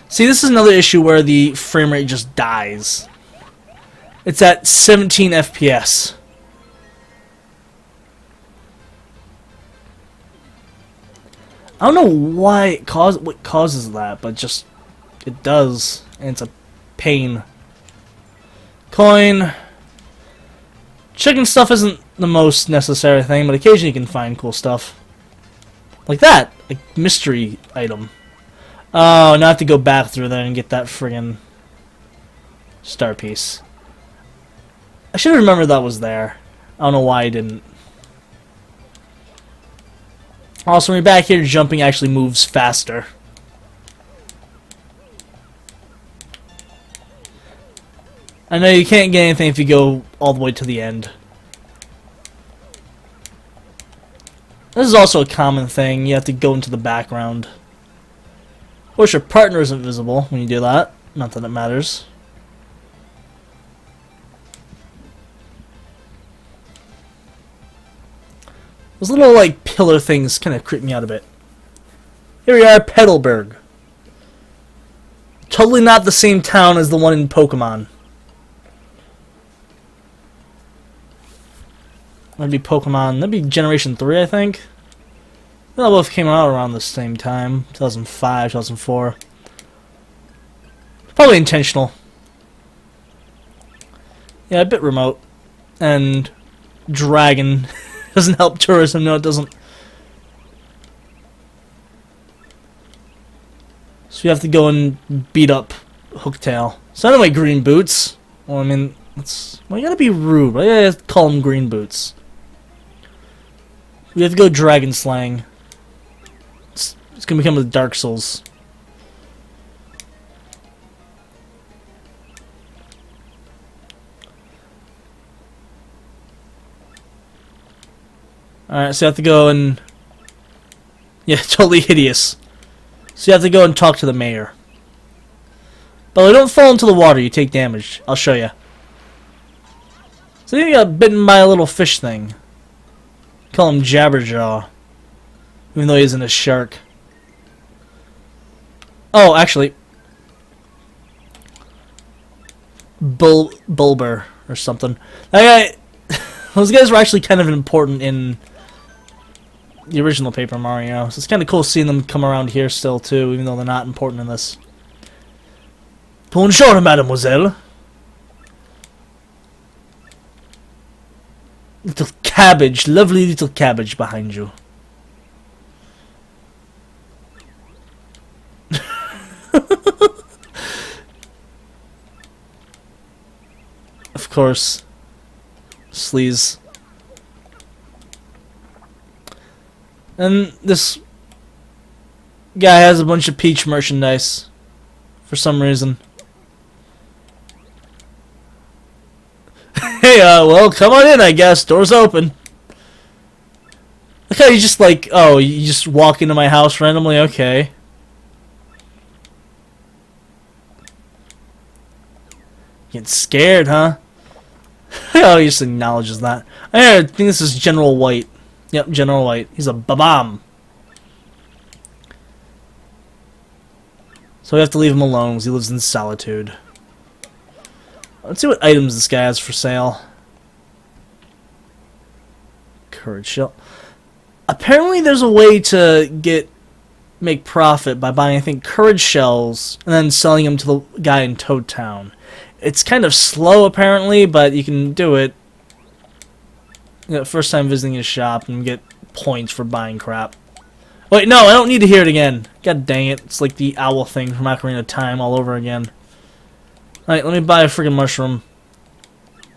See, this is another issue where the frame rate just dies. It's at 17 FPS. I don't know why what causes that, but just it does, and it's a pain. Coin. Checking stuff isn't the most necessary thing, but occasionally you can find cool stuff. Like that, like mystery item. Oh, now I have to go back through there and get that friggin' star piece. I should have remembered that was there. I don't know why I didn't. Also, when you're back here, jumping actually moves faster. I know you can't get anything if you go all the way to the end. This is also a common thing. You have to go into the background. Of course, your partner isn't visible when you do that. Not that it matters. Those little, like, pillar things kind of creep me out a bit. Here we are, Petalburg. Totally not the same town as the one in Pokemon. That'd be Pokemon. That'd be Generation 3, I think. They both came out around the same time. 2005, 2004. Probably intentional. Yeah, a bit remote. And Dragon doesn't help tourism. No, it doesn't. So you have to go and beat up Hooktail. So anyway, Green Boots. Well, I mean, well, you gotta be rude. Right? You gotta call them Green Boots. We have to go Dragon Slang. It's gonna become the Dark Souls. Alright, so you have to go and... Yeah, totally hideous. So you have to go and talk to the mayor. But don't fall into the water, you take damage. I'll show you. So you got bitten by a little fish thing. Call him Jabberjaw. Even though he isn't a shark. Oh, actually. Bulber or something. That guy, those guys were actually kind of important in the original Paper Mario. So it's kind of cool seeing them come around here still too, even though they're not important in this. Bonjour, mademoiselle. Little cabbage, lovely little cabbage behind you. Of course. Sleaze. And this guy has a bunch of Peach merchandise. For some reason. Hey, well, come on in, I guess. Door's open. Look how you just like, oh, you just walk into my house randomly? Okay. Getting scared, huh? Oh, he just acknowledges that. I think this is General White. Yep, General White. He's a babam. So we have to leave him alone because he lives in solitude. Let's see what items this guy has for sale. Courage shell. Apparently there's a way to make profit by buying, I think, courage shells and then selling them to the guy in Toad Town. It's kind of slow apparently, but you can do it. You know, first time visiting his shop and get points for buying crap. Wait, no, I don't need to hear it again. God dang it. It's like the owl thing from Ocarina of Time all over again. Alright, let me buy a friggin' mushroom.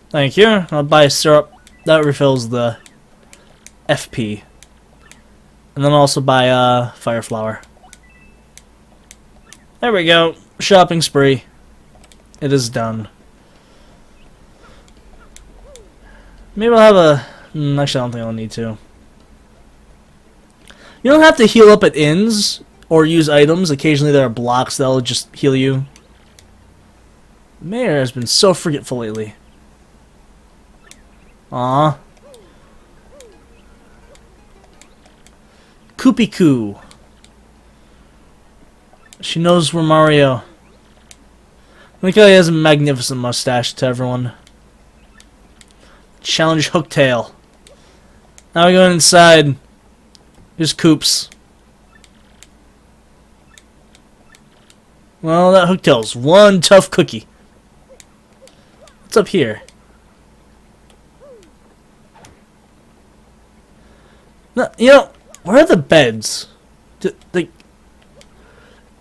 Thank you. I'll buy a syrup. That refills the FP. And then I'll also buy a fire flower. There we go. Shopping spree. It is done. Maybe I'll have a... actually, I don't think I'll need to. You don't have to heal up at inns or use items. Occasionally there are blocks that'll just heal you. Mayor has been so forgetful lately. Aww. Koopy Koo. She knows we're Mario. Look how he has a magnificent mustache to everyone. Challenge Hooktail. Now we go inside. Here's Koops. Well, that Hooktail's one tough cookie. What's up here? No, you know, where are the beds? Like,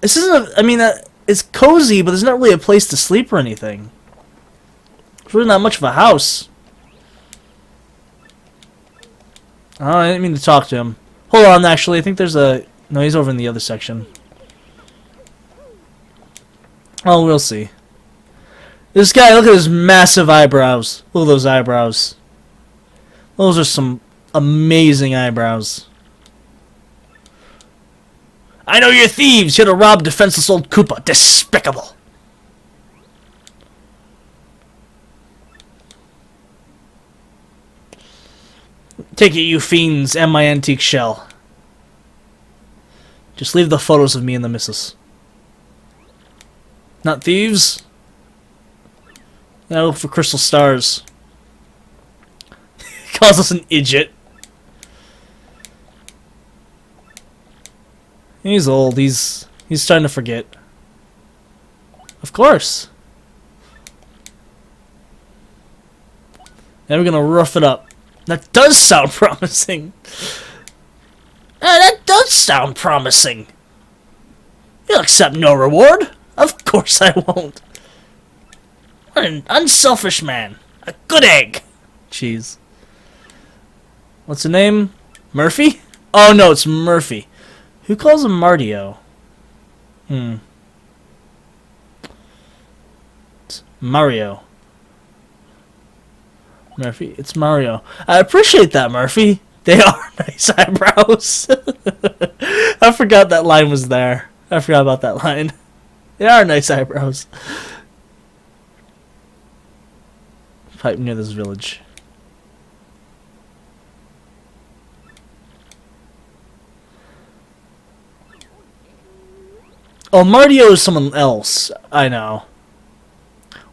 this isn't a, I mean, it's cozy, but there's not really a place to sleep or anything. It's really not much of a house. Oh, I didn't mean to talk to him. Hold on, actually, I think there's a... No, he's over in the other section. Oh, we'll see. This guy, look at his massive eyebrows. Look at those eyebrows. Those are some amazing eyebrows. I know you're thieves! Here to rob defenseless old Koopa. Despicable! Take it, you fiends, and my antique shell. Just leave the photos of me and the missus. Not thieves? Yeah, look for crystal stars. calls us an idiot. He's old. He's starting to forget. Of course. Now we're gonna rough it up. That does sound promising. That does sound promising. You'll accept no reward? Of course I won't. What an unselfish man. A good egg. Jeez. What's the name? Murphy? Oh no, it's Murphy. Who calls him Mardio? It's Mario. Murphy, it's Mario. I appreciate that, Murphy. They are nice eyebrows. I forgot that line was there. I forgot about that line. They are nice eyebrows. Pipe near this village. Oh, Mardio is someone else. I know.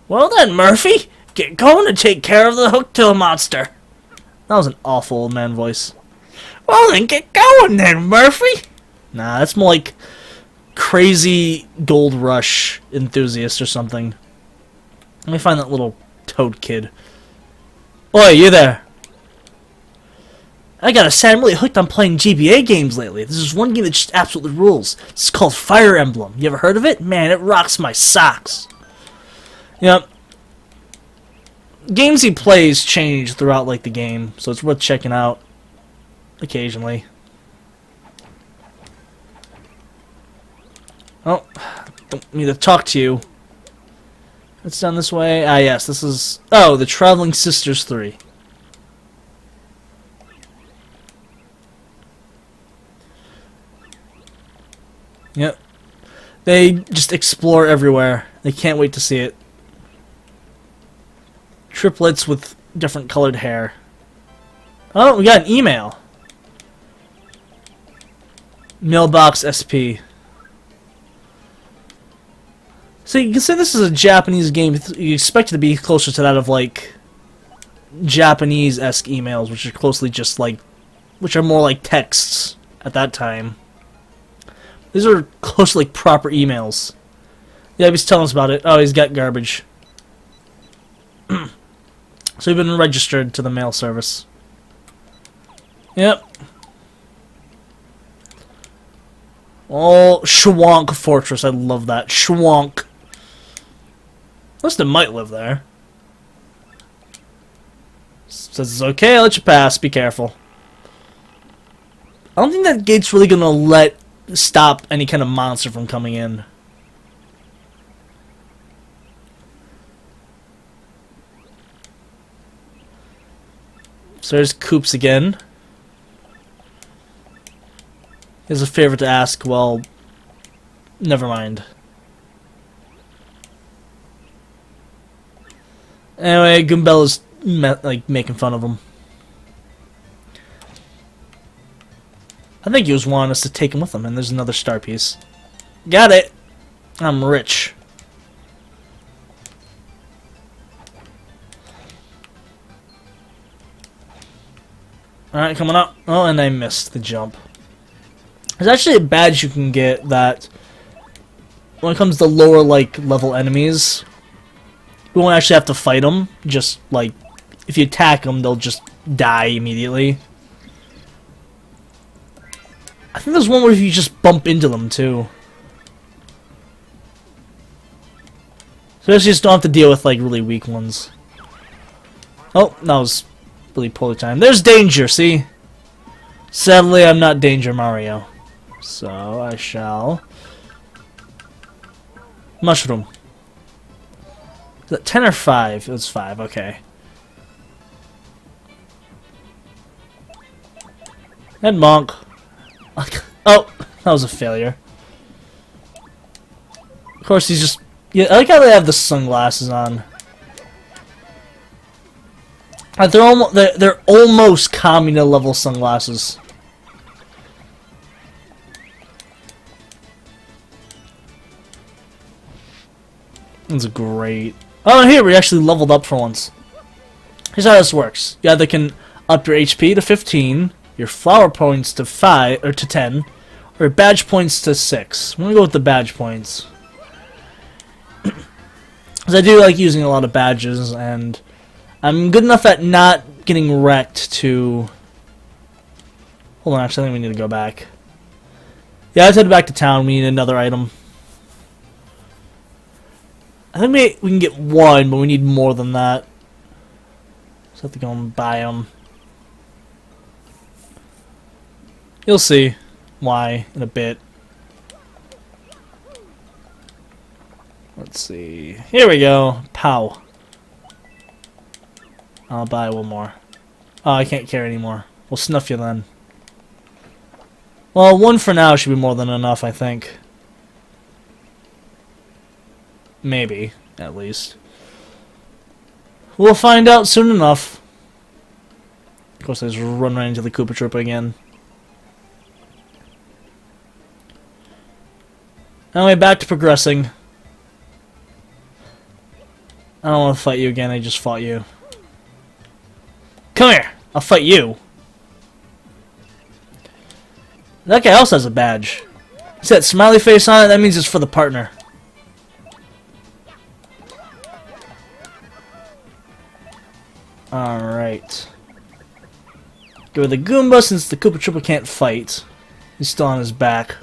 Well then, Murphy, get going and take care of the hook-tail monster. That was an awful old man voice. Well then, get going then, Murphy. Nah, that's more like crazy Gold Rush enthusiast or something. Let me find that little toad kid. Oi, you there. I gotta say, I'm really hooked on playing GBA games lately. This is one game that just absolutely rules. It's called Fire Emblem. You ever heard of it? Man, it rocks my socks. You know, games he plays change throughout like the game, so it's worth checking out occasionally. Oh, don't need to talk to you. It's down this way. Ah, yes, this is... Oh, the Traveling Sisters 3. Yep. They just explore everywhere. They can't wait to see it. Triplets with different colored hair. Oh, we got an email. Mailbox SP. So you can say this is a Japanese game. You expect it to be closer to that of like Japanese-esque emails, which are closely just like, which are more like texts at that time. These are close to like proper emails. Yeah, he's telling us about it. Oh, he's got garbage. So we've been registered to the mail service. Yep. Oh, Schwank Fortress. I love that. Schwank. At might live there. Says it's okay, I'll let you pass. Be careful. I don't think that gate's really gonna stop any kind of monster from coming in. So there's Coops again. Here's a favor to ask. Well, never mind. Anyway, Goombella's like making fun of him. I think he was wanting us to take him with him, and there's another star piece. Got it! I'm rich. Alright, coming up. Oh, and I missed the jump. There's actually a badge you can get that when it comes to lower like level enemies, you won't actually have to fight them. Just like if you attack them, they'll just die immediately. I think there's one where you just bump into them too. So you just don't have to deal with like really weak ones. Oh, that was really poorly timed. There's danger, see? Sadly, I'm not Danger Mario. So I shall... Mushroom. Is that 10 or 5? It was 5, okay. And Monk. Oh, that was a failure. Of course, he's just... Yeah, I like how they have the sunglasses on. They're almost Kamina level sunglasses. That's great. Oh, here we actually leveled up for once. Here's how this works. You either can up your HP to 15, your flower points to 5 or to 10, or your badge points to 6. I'm gonna go with the badge points. Because I do like using a lot of badges, and I'm good enough at not getting wrecked to... Hold on, actually, I think we need to go back. Yeah, let's head back to town. We need another item. I think we can get one, but we need more than that. So I have to go and buy them. You'll see why in a bit. Let's see. Here we go. Pow. I'll buy one more. Oh, I can't carry anymore. We'll snuff you then. Well, one for now should be more than enough, I think. Maybe, at least. We'll find out soon enough. Of course, I just run right into the Koopa Troopa again. Anyway, back to progressing. I don't want to fight you again, I just fought you. Come here! I'll fight you! That guy also has a badge. It's that smiley face on it, that means it's for the partner. Alright. Go with the Goomba since the Koopa Troopa can't fight. He's still on his back.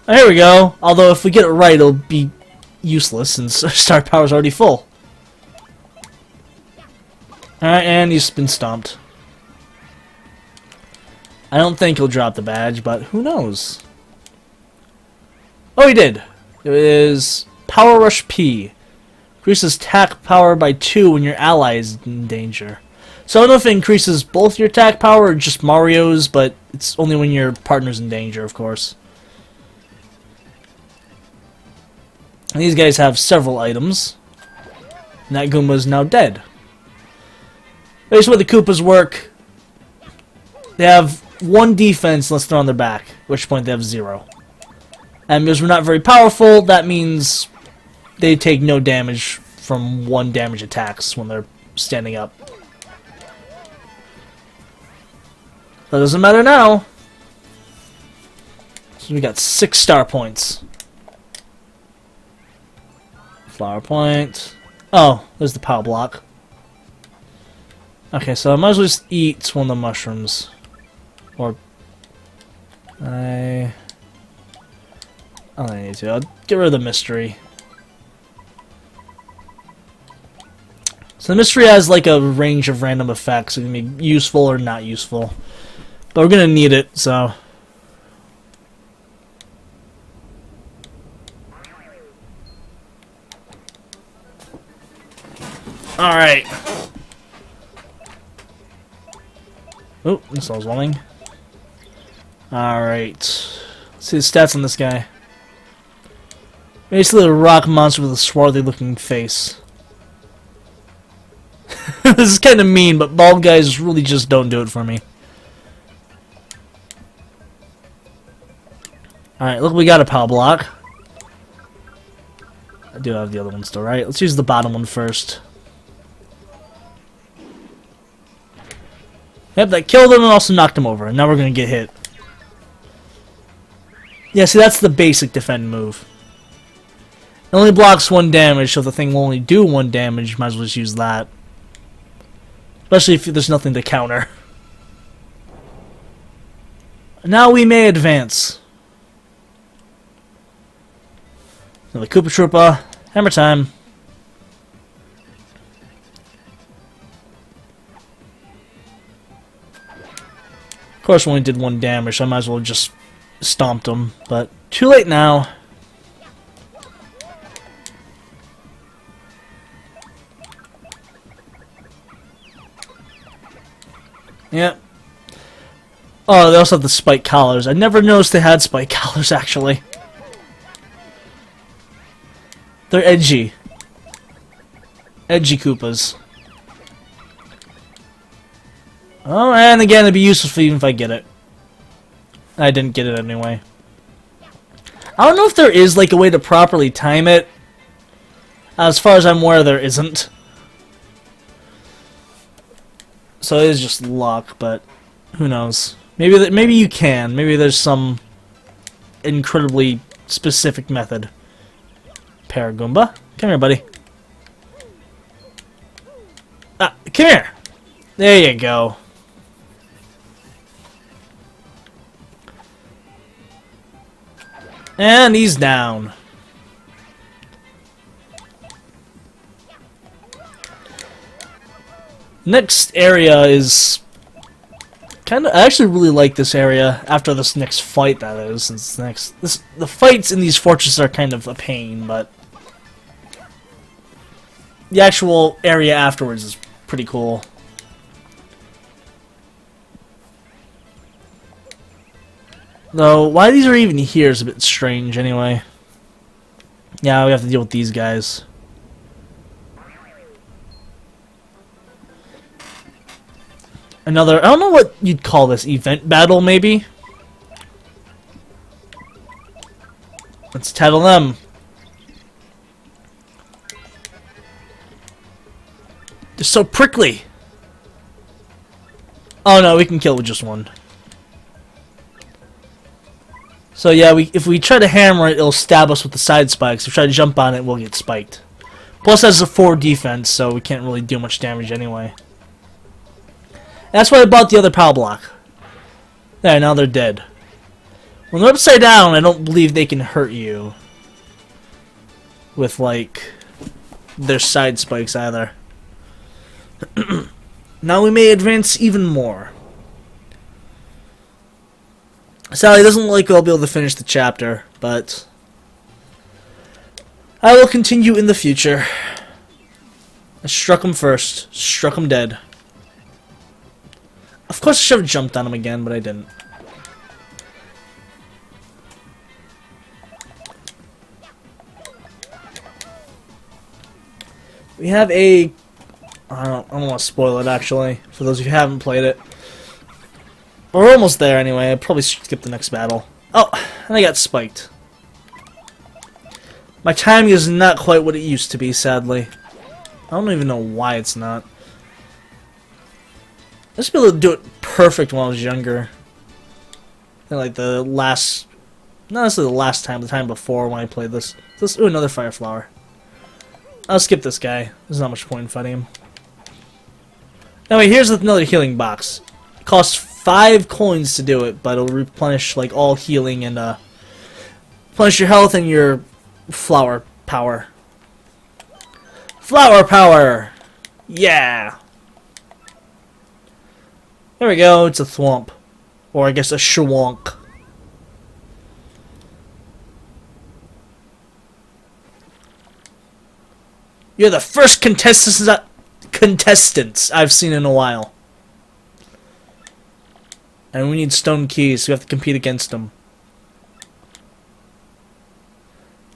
Oh, here we go. Although if we get it right, it'll be useless since our star power's already full. Alright, and he's been stomped. I don't think he'll drop the badge, but who knows? Oh, he did. It is Power Rush P. Increases attack power by 2 when your ally is in danger. So I don't know if it increases both your attack power or just Mario's, but it's only when your partner's in danger, of course. And these guys have several items. And that Goomba is now dead. Basically, the Koopas work. They have 1 defense unless they're on their back, at which point they have 0. And because we're not very powerful, that means they take no damage from 1 damage attacks when they're standing up. That doesn't matter now. So we got 6 star points. Flower point. Oh, there's the power block. Okay, so I might as well just eat one of the mushrooms. Or... I don't need to. I'll get rid of the mystery. So the mystery has like a range of random effects. It can be useful or not useful. But we're gonna need it, so... Alright. Oh, this was running. Alright. Let's see the stats on this guy. Basically a rock monster with a swarthy looking face. This is kind of mean, but bald guys really just don't do it for me. Alright, look, we got a power block. I do have the other one still, right? Let's use the bottom one first. Yep, that killed him and also knocked him over. And now we're going to get hit. Yeah, see, that's the basic defend move. It only blocks 1 damage, so if the thing will only do 1 damage, you might as well just use that. Especially if there's nothing to counter. Now we may advance. Now the Koopa Troopa. Hammer time. Of course, we only did 1 damage, so I might as well just stomped him. But too late now. Yep. Oh, they also have the spike collars. I never noticed they had spike collars, actually. They're edgy. Edgy Koopas. Oh, and again, it'd be useful even if I get it. I didn't get it anyway. I don't know if there is like a way to properly time it. As far as I'm aware, there isn't. So it is just luck, but who knows? Maybe you can. Maybe there's some incredibly specific method. Paragoomba, come here, buddy. Ah, come here. There you go. And he's down. Next area is kind of. I actually really like this area after this next fight. That is, since the fights in these fortresses are kind of a pain, but the actual area afterwards is pretty cool. Though, why these are even here is a bit strange. Anyway, yeah, we have to deal with these guys. Another, I don't know what you'd call this, event battle, maybe? Let's tattle them. They're so prickly. Oh no, we can kill with just one. So yeah, if we try to hammer it, it'll stab us with the side spikes. If we try to jump on it, we'll get spiked. Plus, it has a 4 defense, so we can't really do much damage anyway. That's why I bought the other power block. There, now they're dead. When they're upside down, I don't believe they can hurt you with, like, their side spikes either. Now we may advance even more. Sally doesn't look like I'll be able to finish the chapter, but I will continue in the future. I struck him first. Struck him dead. Of course I should have jumped on him again, but I didn't. We have a... I don't want to spoil it, actually, for those of you who haven't played it. We're almost there, anyway. I probably should skip the next battle. Oh, and I got spiked. My timing is not quite what it used to be, sadly. I don't even know why it's not. I used to be able to do it perfect when I was younger. And like the last... Not necessarily the last time, the time before when I played this. Ooh, another fire flower. I'll skip this guy. There's not much point in fighting him. Anyway, here's another healing box. It costs 5 coins to do it, but it'll replenish like all healing and replenish your health and your flower power. Flower power! Yeah! There we go, it's a thwomp. Or I guess a shwonk. You're the first contestants I've seen in a while. And we need stone keys, so we have to compete against them.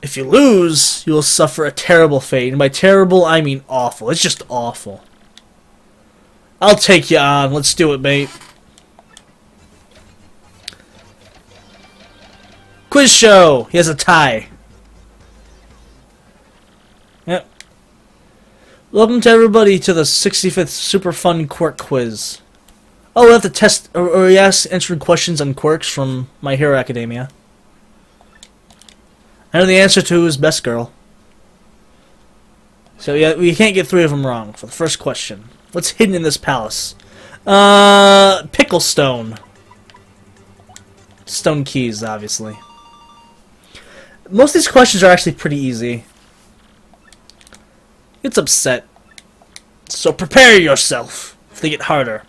If you lose, you'll suffer a terrible fate. And by terrible, I mean awful. It's just awful. I'll take you on. Let's do it, mate. Quiz show. He has a tie. Yep. Welcome to everybody to the 65th Super Fun Quirk Quiz. Oh, we have to test, or yes, answering questions on quirks from My Hero Academia. I know the answer to is Best Girl. So yeah, we can't get 3 of them wrong for the first question. What's hidden in this palace? Pickle stone. Stone keys, obviously. Most of these questions are actually pretty easy. It's upset. So prepare yourself if they get harder.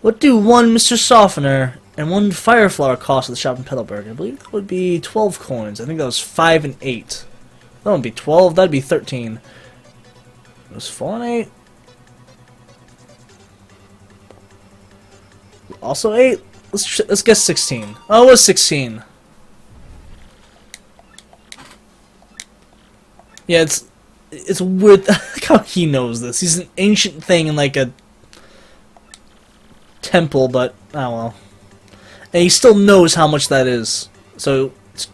What do 1 Mr. Softener and 1 Fire Flower cost at the shop in Petalburg? I believe that would be 12 coins. I think that was 5 and 8. That wouldn't be 12, that'd be 13. It was 4 and 8. Also 8? Let's guess 16. Oh, it was 16. Yeah, it's weird. Look how he knows this. He's an ancient thing in like a temple, but oh well. And he still knows how much that is. So it's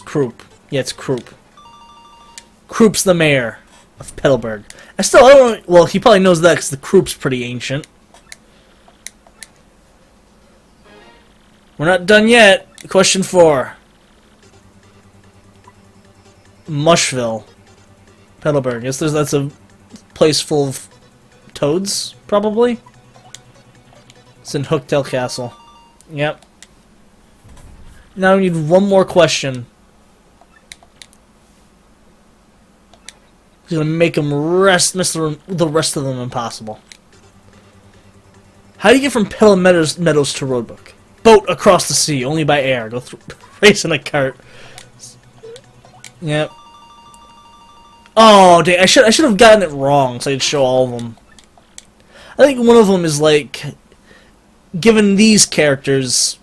Croup. Yeah, it's Croup. Croup's the mayor. of Petalburg. I don't. Well, he probably knows that because the Kroop's pretty ancient. We're not done yet. Question 4. Mushville, Petalburg. Yes, that's a place full of toads, probably. It's in Hooktail Castle. Yep. Now we need one more question. He's gonna make him miss the rest of them impossible. How do you get from Petal Meadows to Roadbook? Boat across the sea, only by air. Go race in a cart. Yep. Oh, dang! I should have gotten it wrong, so I'd show all of them. I think one of them is like, given these characters,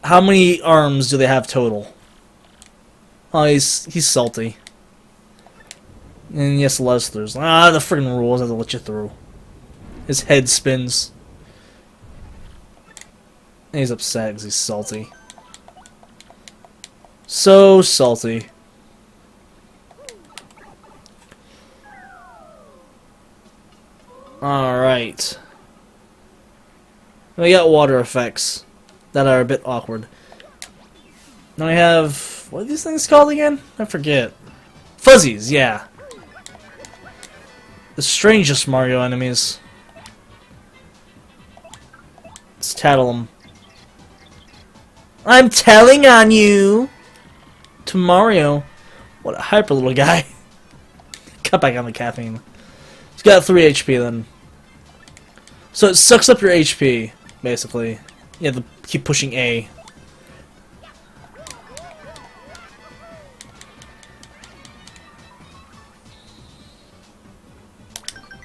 how many arms do they have total? Oh, he's salty. And yes, Lester's. Ah, the friggin' rules have to let you through. His head spins. And he's upset because he's salty. So salty. Alright. We got water effects that are a bit awkward. Now I have... what are these things called again? I forget. Fuzzies, yeah. The strangest Mario enemies. Let's tattle them. I'm telling on you! To Mario. What a hyper little guy. Cut back on the caffeine. He's got 3 HP then. So it sucks up your HP, basically. You have to keep pushing A.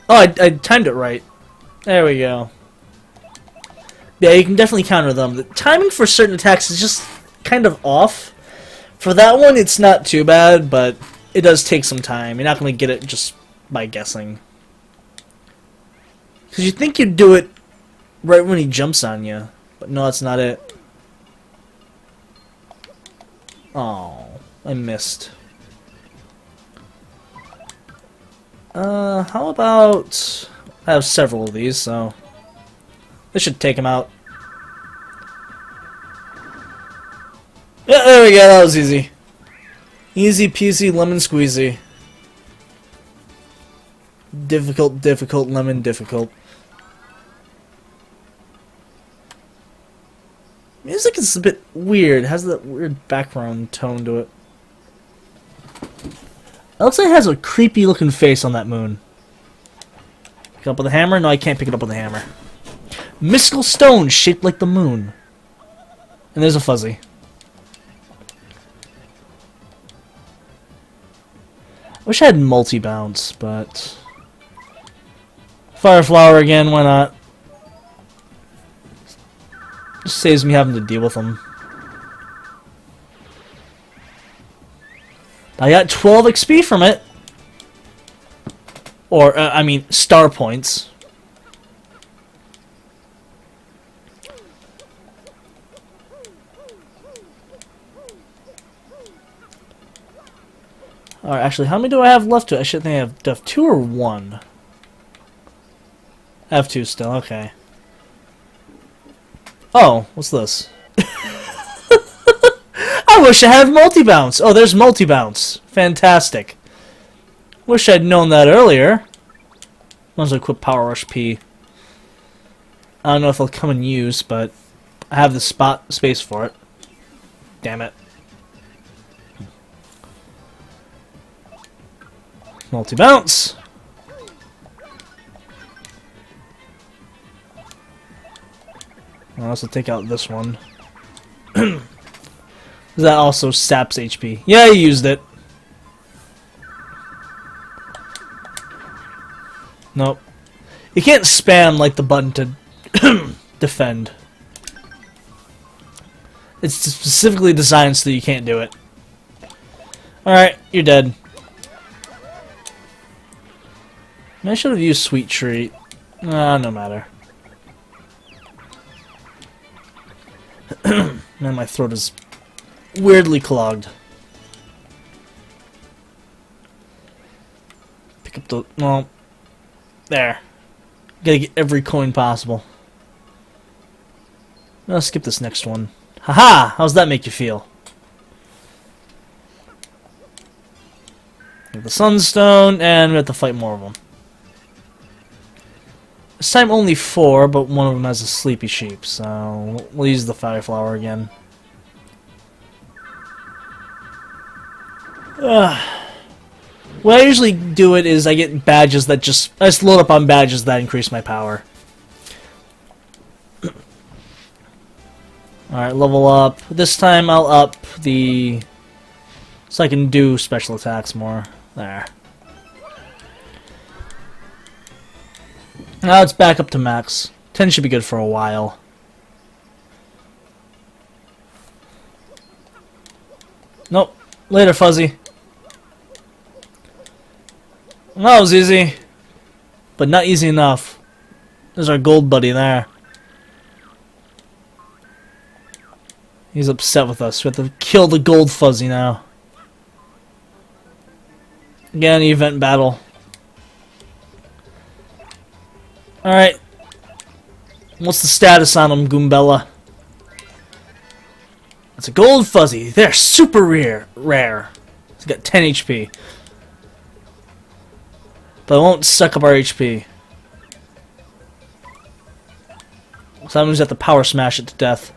Oh, I timed it right. There we go. Yeah, you can definitely counter them. The timing for certain attacks is just kind of off. For that one, it's not too bad, but it does take some time. You're not going to get it just by guessing. Because you think you'd do it right when he jumps on you. But no, that's not it. Oh, I missed. How about... I have several of these, so... this should take him out. Yeah, there we go, that was easy. Easy peasy lemon squeezy. Difficult, difficult, lemon difficult. Music is a bit weird. It has that weird background tone to it. It looks like it has a creepy looking face on that moon. Pick it up with a hammer? No, I can't pick it up with a hammer. Mystical stone shaped like the moon. And there's a fuzzy. I wish I had multi-bounce, but... Fire flower again, why not? Just saves me having to deal with them. I got 12 XP from it. Or, I mean, star points. Alright, actually, how many do I have left? I should think I have 2 or 1. I have 2 still, okay. Oh, what's this? I wish I had multi-bounce. Oh, there's multi-bounce. Fantastic. Wish I'd known that earlier. Might as well equip Power Rush P. I don't know if it'll come in use, but I have the space for it. Damn it. Multi-bounce. I'll also take out this one. That also saps HP. Yeah, I used it. Nope. You can't spam like the button to defend. It's specifically designed so that you can't do it. Alright, you're dead. I should have used Sweet Treat. No matter. Man, my throat is weirdly clogged. skip the... Well, there. Gotta get every coin possible. I'll skip this next one. Haha! How's that make you feel? The Sunstone, and we have to fight more of them. This time only 4, but one of them has a sleepy sheep, so we'll use the Fire Flower again. What I usually do it is I get badges that just... I just load up on badges that increase my power. Alright, level up. This time I'll up the... so I can do special attacks more. There. Now it's back up to max. 10 should be good for a while. Nope. Later, Fuzzy. That was easy. But not easy enough. There's our gold buddy there. He's upset with us. We have to kill the gold Fuzzy now. Again, event battle. Alright. What's the status on him, Goombella? It's a gold Fuzzy. They're super rare. He's got 10 HP. But it won't suck up our HP. So I'm just have to power smash it to death.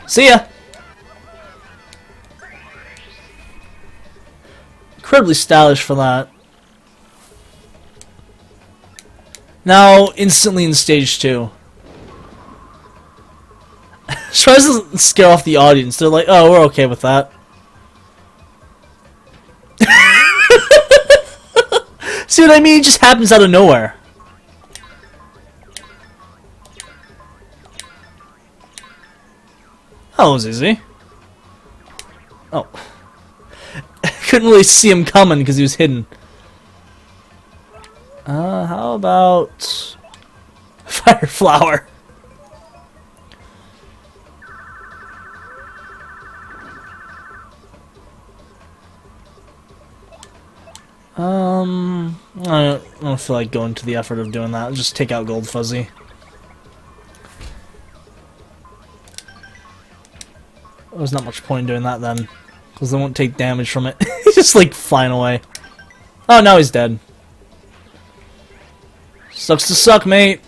See ya! Incredibly stylish for that. Now, instantly in stage 2. Tries to scare off the audience. They're like, oh, we're okay with that. See what I mean? It just happens out of nowhere. That was easy. Oh. Couldn't really see him coming because he was hidden. How about... Fire Flower? I don't feel like going to the effort of doing that. I'll just take out Gold Fuzzy. There's not much point in doing that then, because they won't take damage from it. He's just like flying away. Oh, now he's dead. Sucks to suck, mate.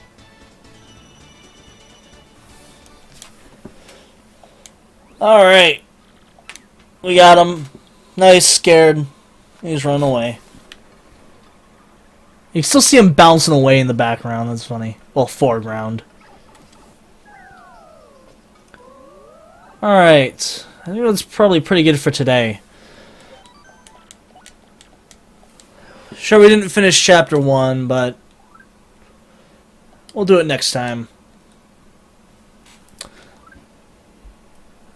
Alright. We got him. Now he's scared. He's running away. You can still see him bouncing away in the background. That's funny. Well, foreground. Alright. I think that's probably pretty good for today. Sure, we didn't finish Chapter 1, but we'll do it next time.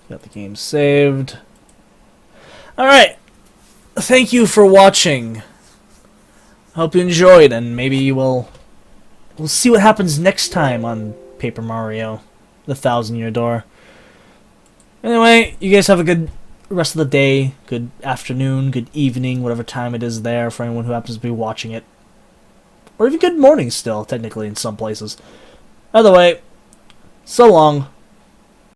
Got the game saved. Alright. Thank you for watching. Hope you enjoyed, and maybe we'll see what happens next time on Paper Mario, the 1000-Year Door. Anyway, you guys have a good rest of the day, good afternoon, good evening, whatever time it is there for anyone who happens to be watching it. Or even good morning still, technically, in some places. Either way, so long.